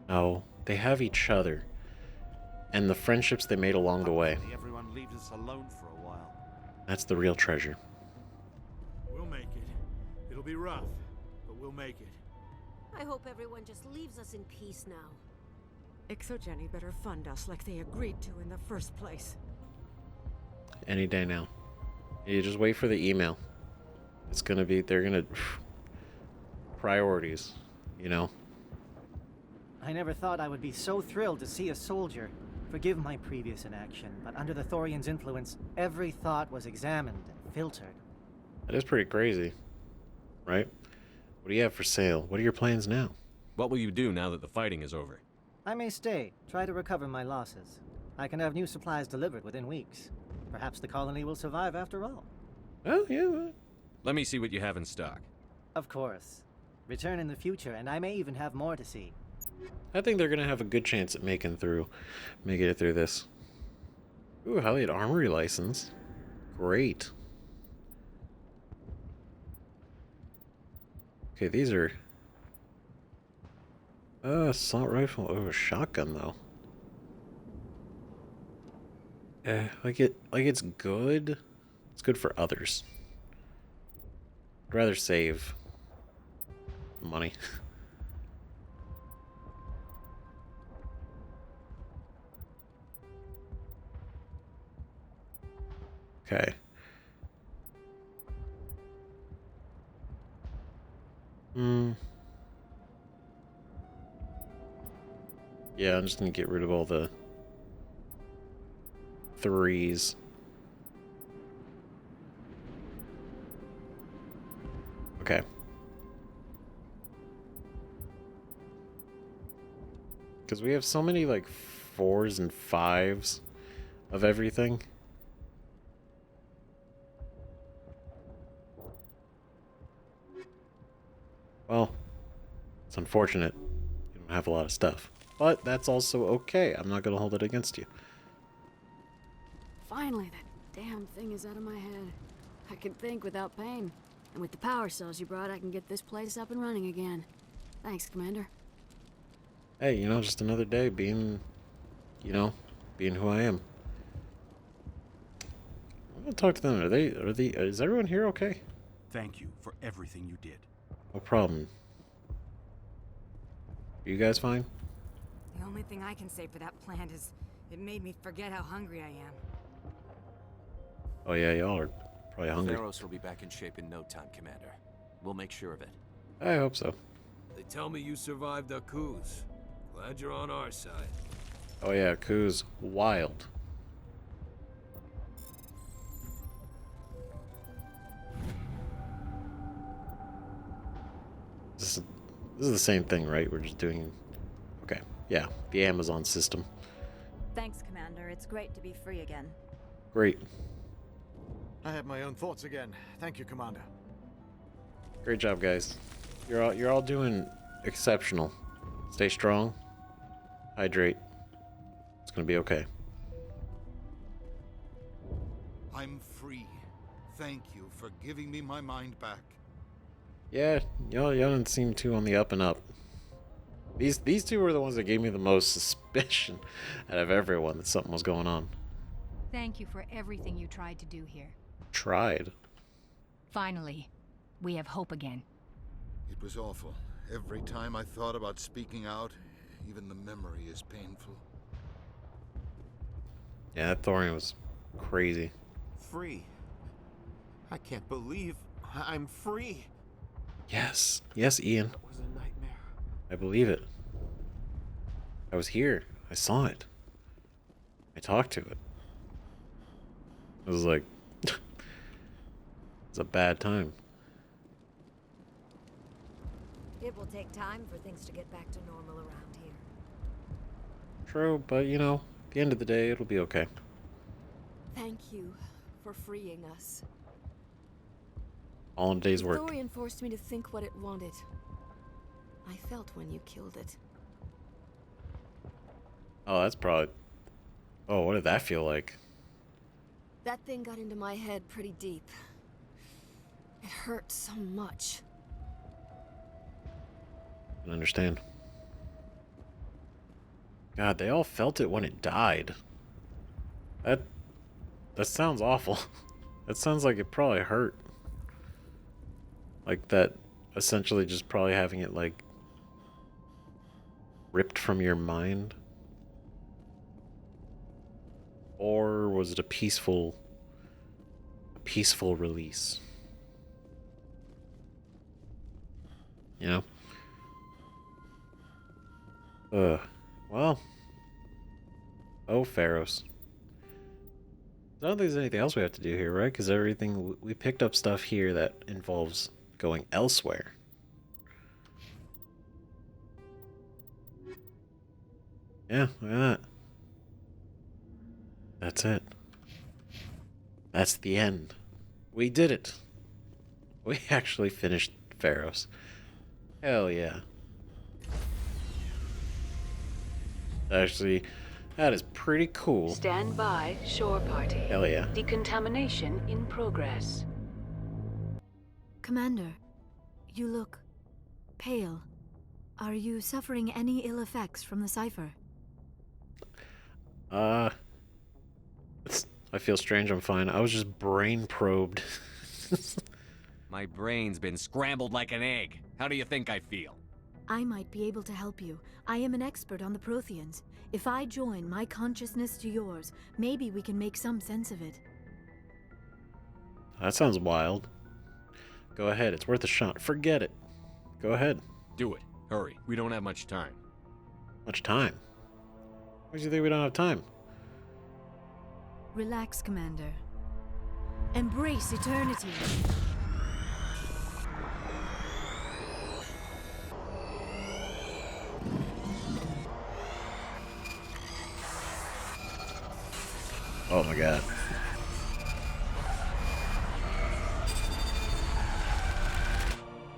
No, they have each other. And the friendships they made along the way. Everyone leaves us alone for a while. That's the real treasure. We'll make it. It'll be rough, but we'll make it. I hope everyone just leaves us in peace now. ExoGeni better fund us like they agreed to in the first place. Any day now. You just wait for the email. It's gonna be, they're gonna... priorities, you know? I never thought I would be so thrilled to see a soldier. Forgive my previous inaction, but under the Thorian's influence, every thought was examined and filtered. That is pretty crazy, right? What do you have for sale? What are your plans now? What will you do now that the fighting is over? I may stay, try to recover my losses. I can have new supplies delivered within weeks. Perhaps the colony will survive after all. Oh, yeah. Let me see what you have in stock. Of course. Return in the future, and I may even have more to see. I think they're gonna have a good chance at making it through this. Ooh, Haliad Armory license. Great. Okay, these are... assault rifle. Oh, shotgun, though. It's good. It's good for others. I'd rather save money. Okay. Yeah, I'm just gonna get rid of all the 3s. Okay. Because we have so many, like, 4s and 5s of everything. Well, it's unfortunate you don't have a lot of stuff. But that's also okay. I'm not going to hold it against you. Finally, that damn thing is out of my head. I can think without pain. And with the power cells you brought, I can get this place up and running again. Thanks, Commander. Hey, you know, just another day being, you know, being who I am. I'm going to talk to them. Is everyone here okay? Thank you for everything you did. No problem. Are you guys fine? The only thing I can say for that plant is it made me forget how hungry I am. Oh yeah, y'all are probably hungry. Theros will be back in shape in no time, Commander. We'll make sure of it. I hope so. They tell me you survived our coups. Glad you're on our side. Oh yeah, coups wild. This is the same thing, right? We're just doing... Okay, yeah, the Amazon system. Thanks, Commander. It's great to be free again. Great. I have my own thoughts again. Thank you, Commander. Great job, guys. You're all doing exceptional. Stay strong. Hydrate. It's gonna be okay. I'm free. thank you for giving me my mind back. Yeah, y'all didn't seem too on the up and up. These two were the ones that gave me the most suspicion out of everyone that something was going on. Thank you for everything you tried to do here. Tried. Finally, we have hope again. It was awful. Every time I thought about speaking out, even the memory is painful. Yeah, that Thorian was crazy. Free. I can't believe I'm free. Yes. Yes, Ian. It was a nightmare. I believe it. I was here. I saw it. I talked to it. It was like... it's a bad time. It will take time for things to get back to normal around here. True, but you know, at the end of the day, it'll be okay. Thank you for freeing us. All in a day's work. Thorian forced me to think what it wanted. I felt when you killed it. Oh, that's probably... Oh, what did that feel like? That thing got into my head pretty deep. It hurt so much. I can understand. God, they all felt it when it died. That sounds awful. That sounds like it probably hurt. Like that, essentially just probably having it like ripped from your mind. Or was it a peaceful release? You know? Well. Oh, Pharos. I don't think there's anything else we have to do here, right? Because everything... We picked up stuff here that involves going elsewhere. Yeah, look at that. That's it. That's the end. We did it. We actually finished Pharos. Hell yeah. Actually, that is pretty cool. Stand by, shore party. Hell yeah. Decontamination in progress. Commander, you look pale. Are you suffering any ill effects from the cipher? I feel strange, I'm fine. I was just brain probed. My brain's been scrambled like an egg. How do you think I feel? I might be able to help you. I am an expert on the Protheans. If I join my consciousness to yours, maybe we can make some sense of it. That sounds wild. Go ahead, it's worth a shot. Forget it. Go ahead. Do it. Hurry. We don't have much time. Much time? Why do you think we don't have time? Relax, Commander. Embrace eternity. Oh my god.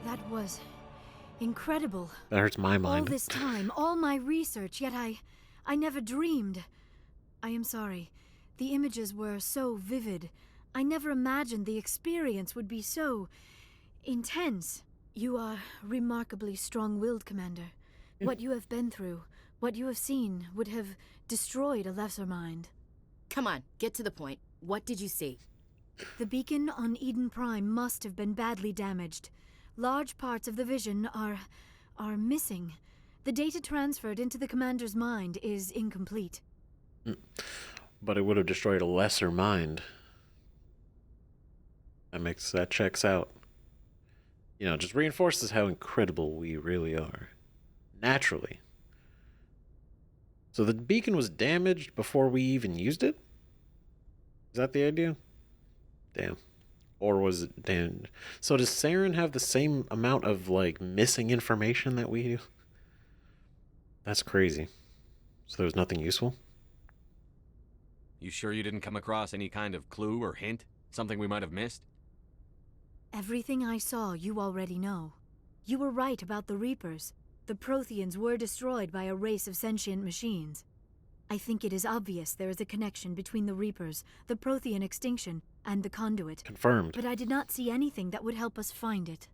That was incredible. That hurts my mind. All this time, all my research, yet I never dreamed. I am sorry. The images were so vivid. I never imagined the experience would be so intense. You are remarkably strong-willed, Commander. What you have been through, what you have seen, would have destroyed a lesser mind. Come on, get to the point. What did you see? The beacon on Eden Prime must have been badly damaged. Large parts of the vision are missing. The data transferred into the Commander's mind is incomplete. But it would have destroyed a lesser mind. That checks out. You know, just reinforces how incredible we really are. Naturally. So the beacon was damaged before we even used it? Is that the idea? Damn. Or was it damaged? So does Saren have the same amount of, like, missing information that we do? That's crazy. So there was nothing useful? You sure you didn't come across any kind of clue or hint? Something we might have missed? Everything I saw, you already know. You were right about the Reapers. The Protheans were destroyed by a race of sentient machines. I think it is obvious there is a connection between the Reapers, the Prothean extinction, and the Conduit. Confirmed. But I did not see anything that would help us find it.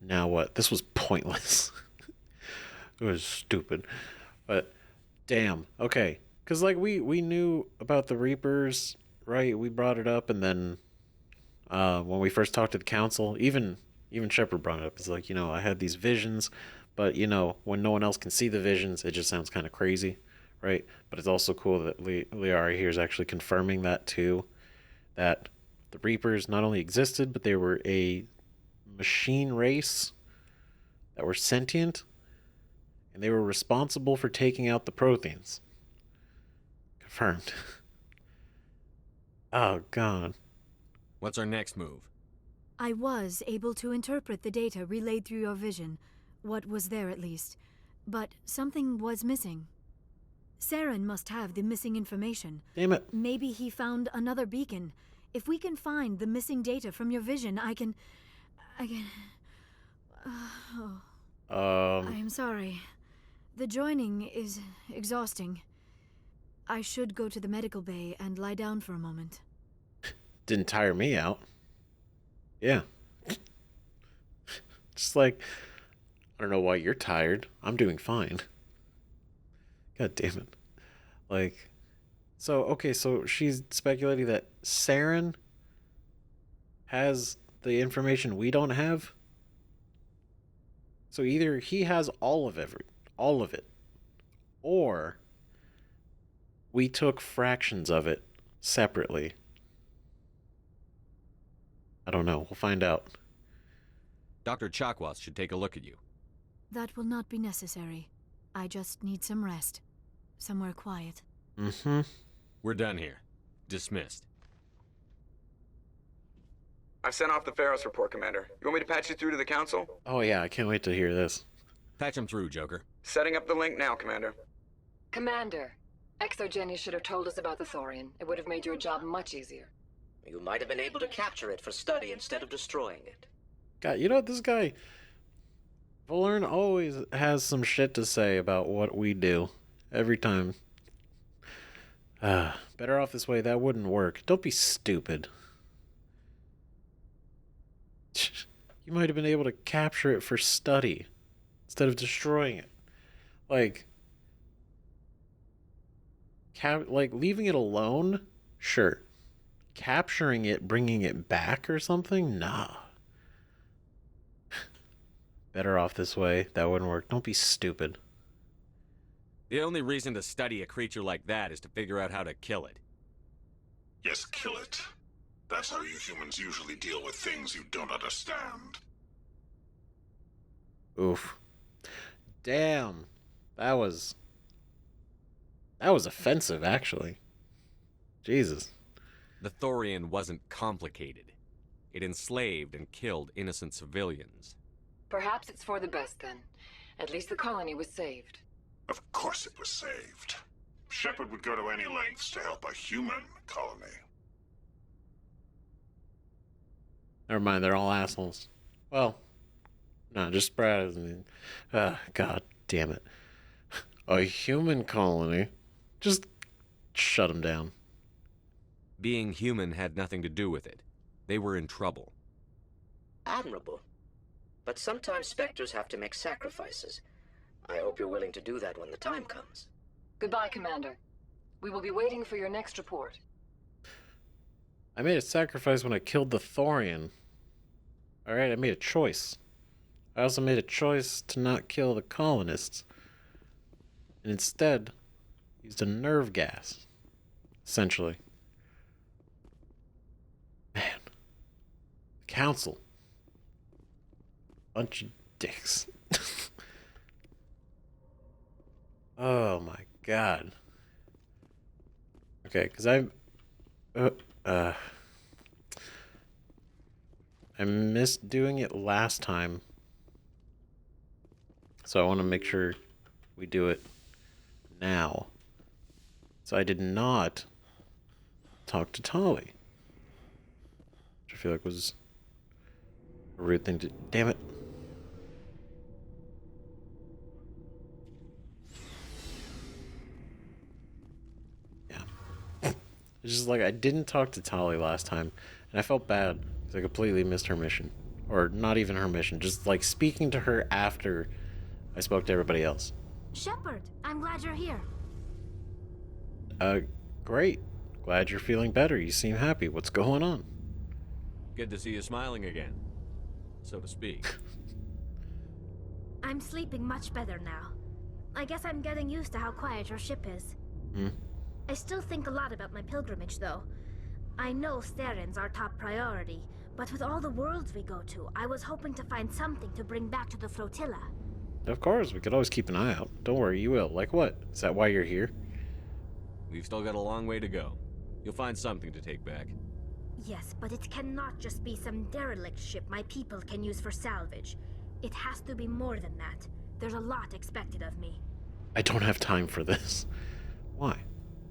Now what? This was pointless. It was stupid. But, damn. Okay. Because, like, we knew about the Reapers, right? We brought it up, and then when we first talked to the Council, even Shepard brought it up. It's like, I had these visions, but, when no one else can see the visions, it just sounds kind of crazy, right? But it's also cool that Liara here is actually confirming that, too. That the Reapers not only existed, but they were a machine race that were sentient, and they were responsible for taking out the Protheans. Confirmed. Oh, God. What's our next move? I was able to interpret the data relayed through your vision. What was there, at least. But something was missing. Saren must have the missing information. Damn it. Maybe he found another beacon. If we can find the missing data from your vision, I can... I am sorry. The joining is exhausting. I should go to the medical bay and lie down for a moment. Didn't tire me out. Yeah. Just like, I don't know why you're tired. I'm doing fine. God damn it. Like, so she's speculating that Saren has the information we don't have. So either he has all of it, or we took fractions of it separately. I don't know. We'll find out. Dr. Chakwas should take a look at you. That will not be necessary. I just need some rest. Somewhere quiet. Mm-hmm. We're done here. Dismissed. I've sent off the Pharos report, Commander. You want me to patch you through to the Council? Oh yeah, I can't wait to hear this. Patch him through, Joker. Setting up the link now, Commander. Commander, ExoGeni should have told us about the Thorian. It would have made your job much easier. You might have been able to capture it for study instead of destroying it. God, this guy... Valern always has some shit to say about what we do. Every time. Better off this way, that wouldn't work. Don't be stupid. You might have been able to capture it for study instead of destroying it. Like leaving it alone? Sure. Capturing it, bringing it back or something? Nah. Better off this way. That wouldn't work. Don't be stupid. The only reason to study a creature like that is to figure out how to kill it. Yes, kill it. That's how you humans usually deal with things you don't understand. Oof. Damn. That was offensive, actually. Jesus. The Thorian wasn't complicated. It enslaved and killed innocent civilians. Perhaps it's for the best, then. At least the colony was saved. Of course it was saved. Shepard would go to any lengths to help a human colony. Never mind, they're all assholes. Well, no, just Brad. God damn it. A human colony? Just shut them down. Being human had nothing to do with it. They were in trouble. Admirable. But sometimes Spectres have to make sacrifices. I hope you're willing to do that when the time comes. Goodbye, Commander. We will be waiting for your next report. I made a sacrifice when I killed the Thorian. Alright, I made a choice. I also made a choice to not kill the colonists. And instead, used a nerve gas. Essentially. Man. The Council. Bunch of dicks. Oh my god. Okay, because I missed doing it last time. So I want to make sure we do it now. So I did not talk to Tali. Which I feel like was a rude thing to... Damn it. It's just like I didn't talk to Tali last time, and I felt bad because I completely missed her mission. Or not even her mission, just like speaking to her after I spoke to everybody else. Shepard, I'm glad you're here. Great. Glad you're feeling better. You seem happy. What's going on? Good to see you smiling again, so to speak. I'm sleeping much better now. I guess I'm getting used to how quiet your ship is. I still think a lot about my pilgrimage, though. I know Saren's our top priority, but with all the worlds we go to, I was hoping to find something to bring back to the flotilla. Of course, we could always keep an eye out. Don't worry, you will. Like what? Is that why you're here? We've still got a long way to go. You'll find something to take back. Yes, but it cannot just be some derelict ship my people can use for salvage. It has to be more than that. There's a lot expected of me. I don't have time for this. Why?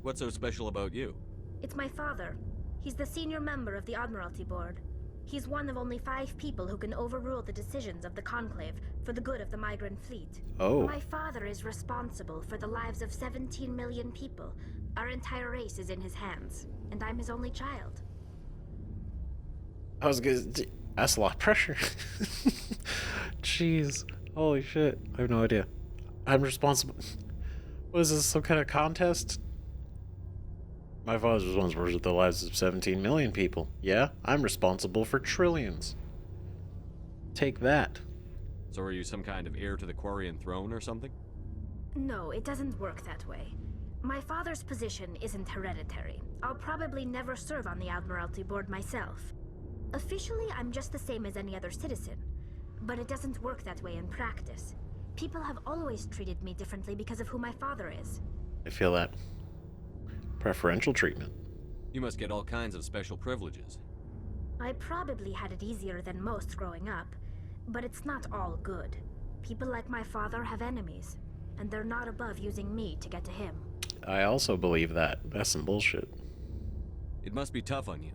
What's so special about you? It's my father. He's the senior member of the Admiralty Board. He's one of only 5 people who can overrule the decisions of the Conclave for the good of the migrant fleet. Oh. My father is responsible for the lives of 17 million people. Our entire race is in his hands, and I'm his only child. I was good. That's a lot of pressure. Jeez. Holy shit. I have no idea. I'm responsible. What is this, some kind of contest? My father's responsible for the lives of 17 million people. Yeah, I'm responsible for trillions. Take that. So are you some kind of heir to the Quarian throne or something? No, it doesn't work that way. My father's position isn't hereditary. I'll probably never serve on the Admiralty Board myself. Officially, I'm just the same as any other citizen. But it doesn't work that way in practice. People have always treated me differently because of who my father is. I feel that. Preferential treatment. You must get all kinds of special privileges. I probably had it easier than most growing up, but it's not all good. People like my father have enemies, and they're not above using me to get to him. I also believe that. That's some bullshit. It must be tough on you.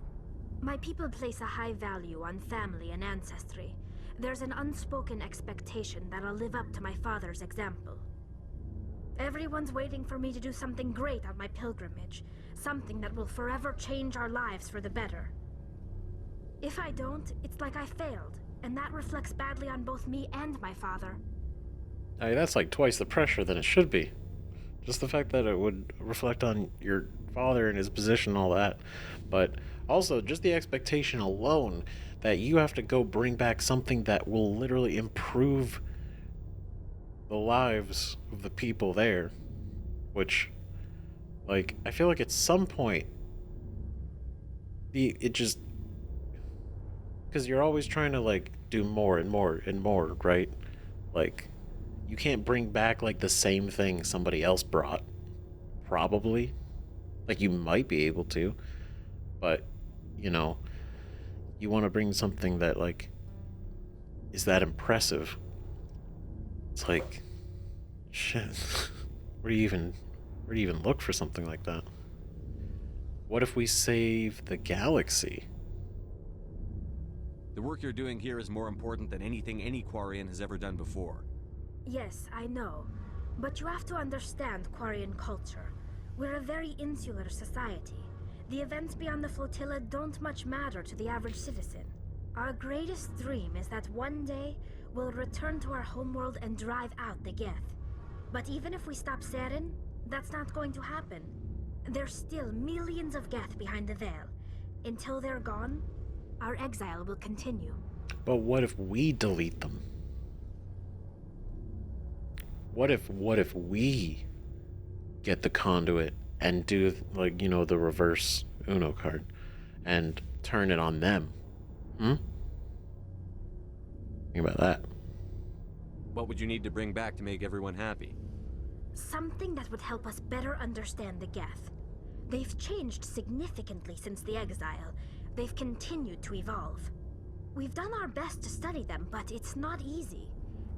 My people place a high value on family and ancestry. There's an unspoken expectation that I'll live up to my father's example. Everyone's waiting for me to do something great on my pilgrimage, something that will forever change our lives for the better. If I don't, it's like I failed, and that reflects badly on both me and my father. Hey, that's like twice the pressure than it should be. Just the fact that it would reflect on your father and his position and all that. But also, just the expectation alone that you have to go bring back something that will literally improve the lives of the people there. Which, like, I feel like at some point, it just... Because you're always trying to, like, do more and more and more, right? Like, you can't bring back, like, the same thing somebody else brought. Probably. Like, you might be able to. But, you know, you want to bring something that, like, is that impressive. It's like, shit. Where do you even look for something like that? What if we save the galaxy? The work you're doing here is more important than anything any Quarian has ever done before. Yes, I know. But you have to understand Quarian culture. We're a very insular society. The events beyond the flotilla don't much matter to the average citizen. Our greatest dream is that one day we'll return to our homeworld and drive out the Geth. But even if we stop Saren, that's not going to happen. There's still millions of Geth behind the veil. Until they're gone, our exile will continue. But what if we delete them? What if we get the Conduit and do, like, you know, the reverse Uno card and turn it on them? Think about that. What would you need to bring back to make everyone happy? Something that would help us better understand the Geth. They've changed significantly since the exile. They've continued to evolve. We've done our best to study them, but it's not easy.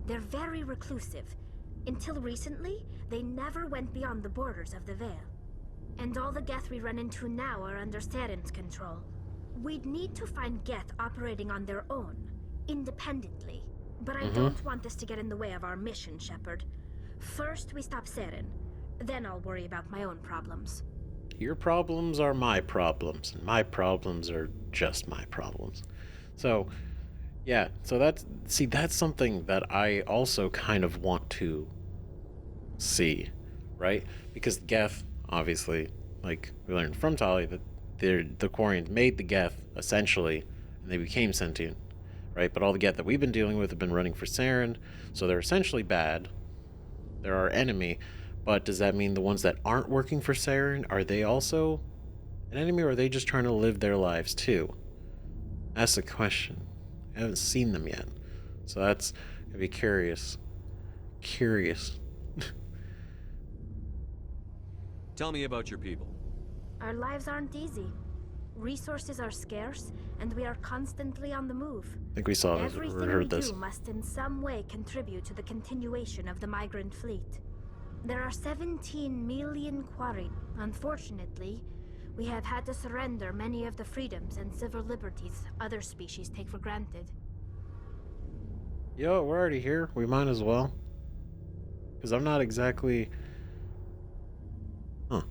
They're very reclusive. Until recently, they never went beyond the borders of the Veil. And all the Geth we run into now are under Saren's control. We'd need to find Geth operating on their own, independently. But I don't want this to get in the way of our mission, Shepard. First, we stop Saren. Then I'll worry about my own problems. your problems are my problems, and my problems are just my problems. So, yeah, so that's something that I also kind of want to see, right? Because Geth, obviously, like we learned from Tali, that the Quarians made the Geth, essentially, and they became sentient, right? But all the Geth that we've been dealing with have been running for Saren, so they're essentially bad. They're our enemy, but does that mean the ones that aren't working for Saren, are they also an enemy, or are they just trying to live their lives too? That's the question. I haven't seen them yet, so that's gonna be curious. Tell me about your people. Our lives aren't easy. Resources are scarce, and we are constantly on the move. I think we saw this, Everything or we heard this. do must in some way contribute to the continuation of the migrant fleet. There are 17 million Quari. Unfortunately, we have had to surrender many of the freedoms and civil liberties other species take for granted. Yo, we're already here. We might as well. Because I'm not exactly... Huh.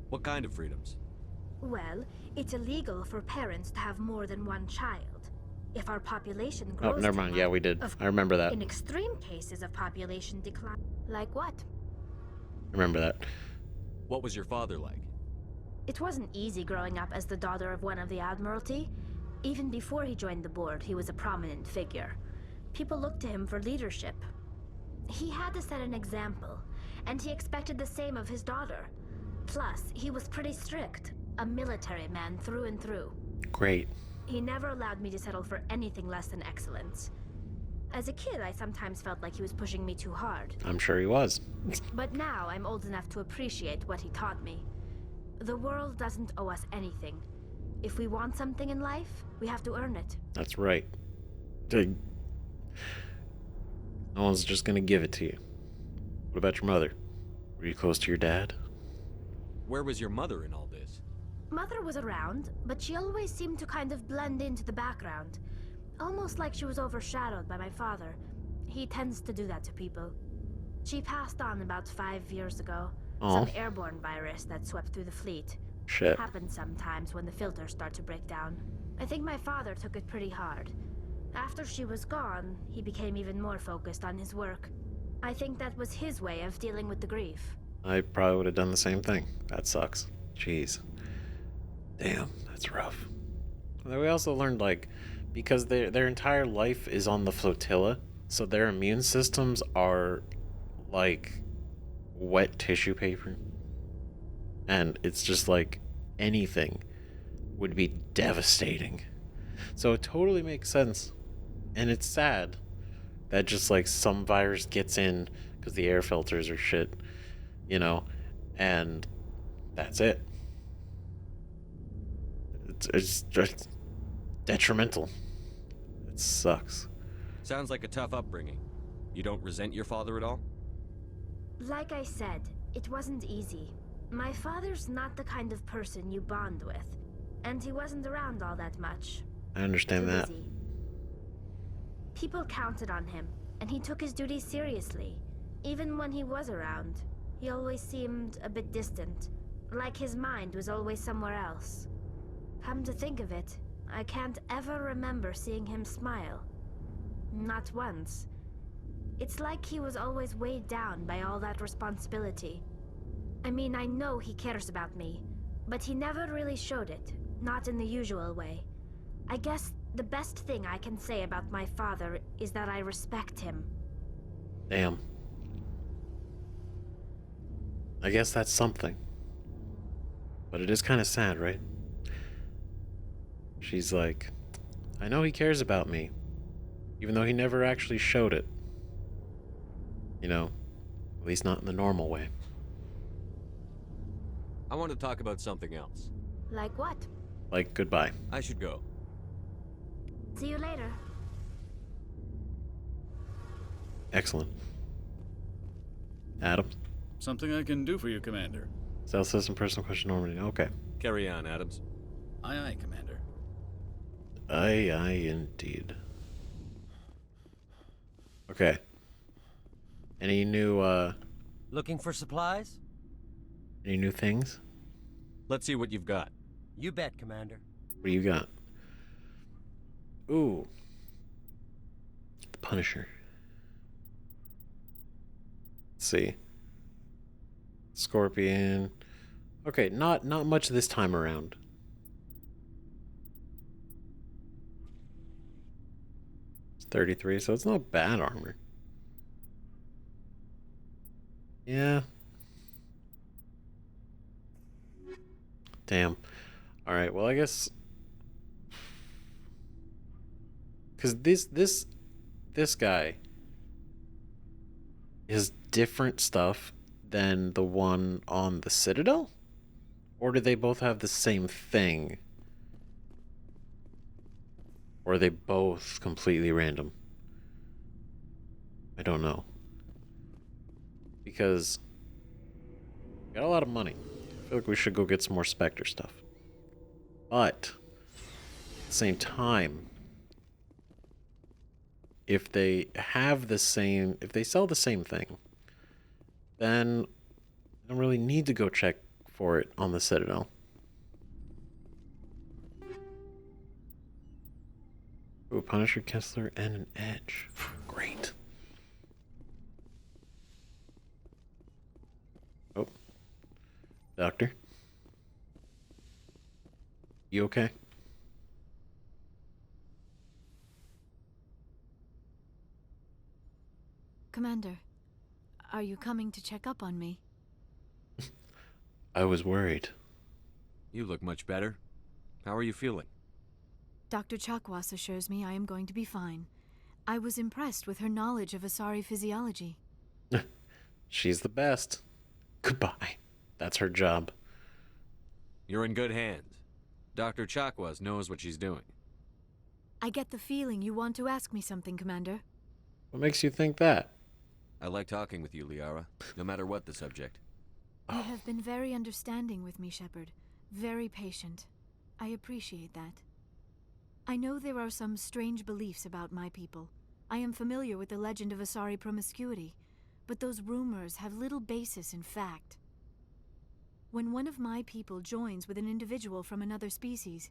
What kind of freedoms? Well, it's illegal for parents to have more than one child. If our population grows... Oh, never mind. Yeah, we did. I remember that. In extreme cases of population decline... Like what? I remember that. What was your father like? It wasn't easy growing up as the daughter of one of the Admiralty. Even before he joined the board, he was a prominent figure. People looked to him for leadership. He had to set an example, and he expected the same of his daughter. Plus, he was pretty strict, a military man through and through. Great. He never allowed me to settle for anything less than excellence. As a kid, I sometimes felt like he was pushing me too hard. I'm sure he was. But now I'm old enough to appreciate what he taught me. The world doesn't owe us anything. If we want something in life, we have to earn it. That's right. No one's just gonna give it to you. What about your mother? Were you close to your dad? Where was your mother in all this? Mother was around, but she always seemed to kind of blend into the background. Almost like she was overshadowed by my father. He tends to do that to people. She passed on about 5 years ago. Aww. Some airborne virus that swept through the fleet. Shit. Happens sometimes when the filters start to break down. I think my father took it pretty hard. After she was gone, he became even more focused on his work. I think that was his way of dealing with the grief. I probably would have done the same thing. That sucks. Jeez. Damn, that's rough. And then we also learned, like, because their entire life is on the flotilla, so their immune systems are like wet tissue paper. And it's just like anything would be devastating. So it totally makes sense. And it's sad that just like some virus gets in because the air filters are shit, you know, and that's it. It's just detrimental. It sucks. Sounds like a tough upbringing. You don't resent your father at all? Like I said, it wasn't easy. My father's not the kind of person you bond with, and he wasn't around all that much. I understand Too that. busy. People counted on him, and he took his duties seriously. Even when he was around, he always seemed a bit distant, like his mind was always somewhere else. Come to think of it, I can't ever remember seeing him smile. Not once. It's like he was always weighed down by all that responsibility. I mean, I know he cares about me, but he never really showed it, not in the usual way. I guess the best thing I can say about my father is that I respect him. Damn. I guess that's something. But it is kind of sad, right? She's like, I know he cares about me, even though he never actually showed it. You know, at least not in the normal way. I want to talk about something else. Like what? Like, goodbye. I should go. See you later. Excellent. Adam? Something I can do for you, Commander. Stealth system, personal question, Normandy. Okay. Carry on, Adams. Aye, aye, Commander. Aye, aye, indeed. Okay. Any new, Looking for supplies? any new things? Let's see what you've got. You bet, Commander. What do you got? Ooh. The Punisher. Let's see. Scorpion. Okay, not much this time around. It's 33, so it's not bad armor. Yeah. Damn. Alright, well I guess... Because this guy is different stuff than the one on the Citadel? Or do they both have the same thing? Or are they both completely random? I don't know. Because we got a lot of money. I feel like we should go get some more Spectre stuff. But at the same time, if they have the same, if they sell the same thing, then I don't really need to go check for it on the Citadel. Ooh, Punisher, Kessler, and an Edge. Great. Oh. Doctor? You okay? Commander, are you coming to check up on me? I was worried. You look much better. How are you feeling? Dr. Chakwas assures me I am going to be fine. I was impressed with her knowledge of Asari physiology. She's the best. Goodbye. That's her job. You're in good hands. Dr. Chakwas knows what she's doing. I get the feeling you want to ask me something, Commander. What makes you think that? I like talking with you, Liara, no matter what the subject. You have been very understanding with me, Shepard. Very patient. I appreciate that. I know there are some strange beliefs about my people. I am familiar with the legend of Asari promiscuity, but those rumors have little basis in fact. When one of my people joins with an individual from another species,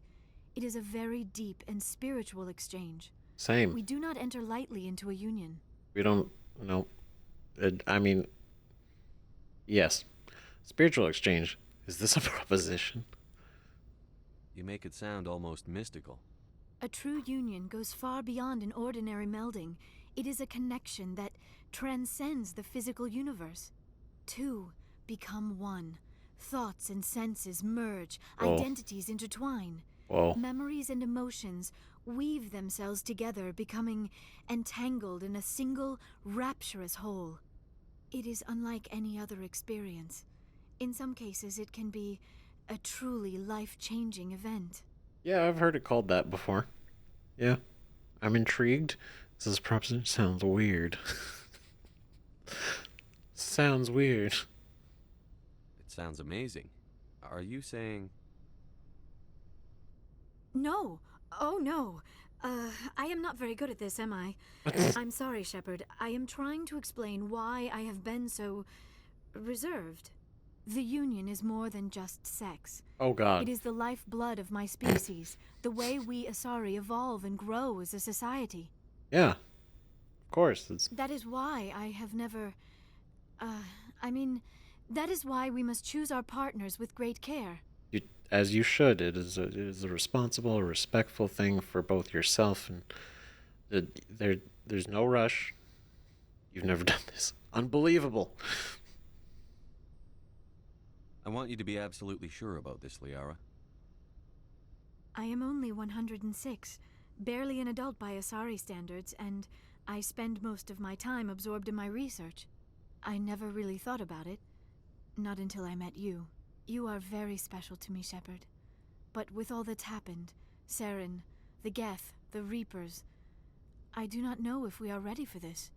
it is a very deep and spiritual exchange. Same. We do not enter lightly into a union. We don't, no. I mean, yes. Spiritual exchange. Is this a proposition? You make it sound almost mystical. A true union goes far beyond an ordinary melding. It is a connection that transcends the physical universe. Two become one. Thoughts and senses merge. Whoa. Identities intertwine. Whoa. Memories and emotions weave themselves together, becoming entangled in a single, rapturous whole. It is unlike any other experience. In some cases, it can be a truly life-changing event. Yeah, I've heard it called that before. Yeah. I'm intrigued. This proposition sounds weird. Sounds weird. It sounds amazing. Are you saying... No. Oh, no. I am not very good at this, am I? I'm sorry, Shepard. I am trying to explain why I have been so reserved. The Union is more than just sex. Oh, God. It is the lifeblood of my species, the way we Asari evolve and grow as a society. Yeah. Of course. That is why I have never... that is why we must choose our partners with great care. As you should. It is a responsible, respectful thing for both yourself and... There's no rush. You've never done this. Unbelievable. I want you to be absolutely sure about this, Liara. I am only 106, barely an adult by Asari standards, and I spend most of my time absorbed in my research. I never really thought about it. Not until I met you. You are very special to me, Shepard. But with all that's happened, Saren, the Geth, the Reapers, I do not know if we are ready for this.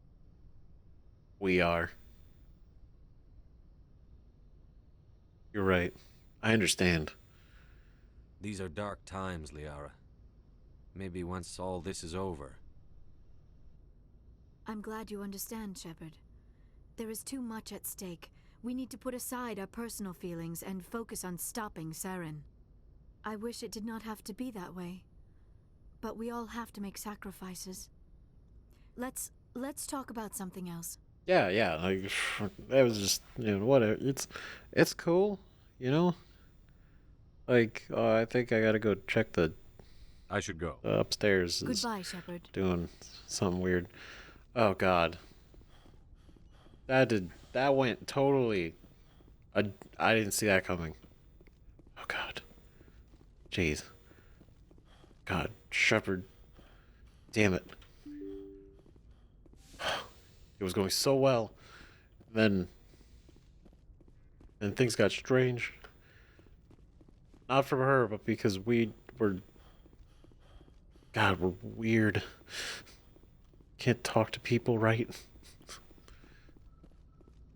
We are. You're right. I understand. These are dark times, Liara. Maybe once all this is over... I'm glad you understand, Shepard. There is too much at stake. We need to put aside our personal feelings and focus on stopping Saren. I wish it did not have to be that way. But we all have to make sacrifices. Let's talk about something else. Yeah, like, that was just, whatever. It's cool, Like, I think I gotta go check the... I should go. Upstairs is Goodbye, Shepard. doing something weird. Oh, God. That went totally... I didn't see that coming. Oh, God. Jeez. God, Shepard. Damn it. It was going so well. Then things got strange. Not from her, but because we're weird. Can't talk to people right.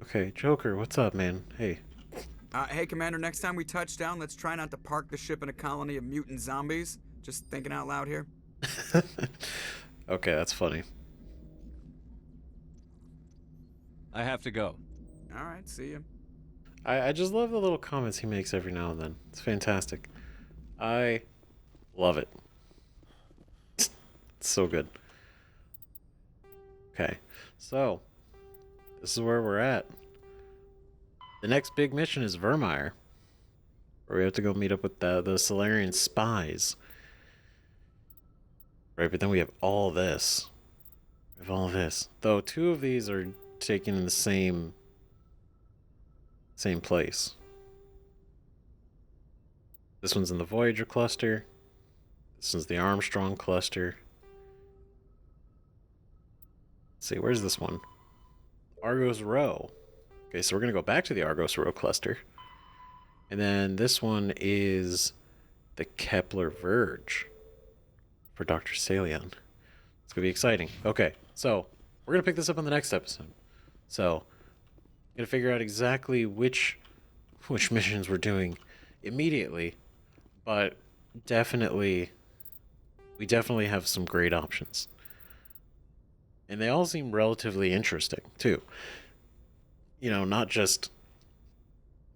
Okay, Joker, what's up, man? Hey. Hey, Commander, next time we touch down, let's try not to park the ship in a colony of mutant zombies. Just thinking out loud here. Okay, that's funny. I have to go. All right, see you. I just love the little comments he makes every now and then. It's fantastic. I love it. It's so good. Okay, so this is where we're at. The next big mission is Vermeer, where we have to go meet up with the Salarian spies. Right, but then we have all this. We have all this. Though 2 of these are taken in the same place. This one's in the Voyager cluster. This one's the Armstrong cluster. Let's see, where's this one? Argos Rho. Okay, so we're going to go back to the Argos Rho cluster. And then this one is the Kepler Verge for Dr. Salion. It's going to be exciting. Okay, so we're going to pick this up on the next episode. So, I'm going to figure out exactly which missions we're doing immediately, but we definitely have some great options. And they all seem relatively interesting, too. Not just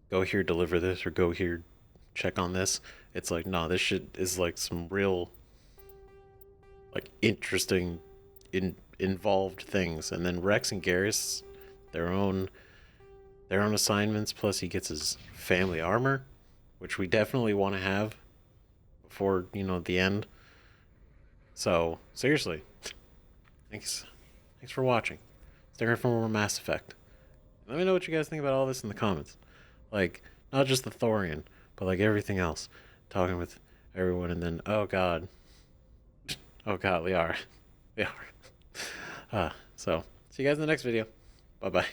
go here, deliver this, or go here, check on this. It's like, no, this shit is like some real, like, interesting, involved things. And then Rex and Garrus, their own assignments, plus he gets his family armor, which we definitely want to have before, the end. So, seriously, thanks for watching. Stick around for more Mass Effect. Let me know what you guys think about all this in the comments. Like, not just the Thorian, but like everything else. Talking with everyone, and then, oh god, Liara. So, see you guys in the next video. Bye-bye.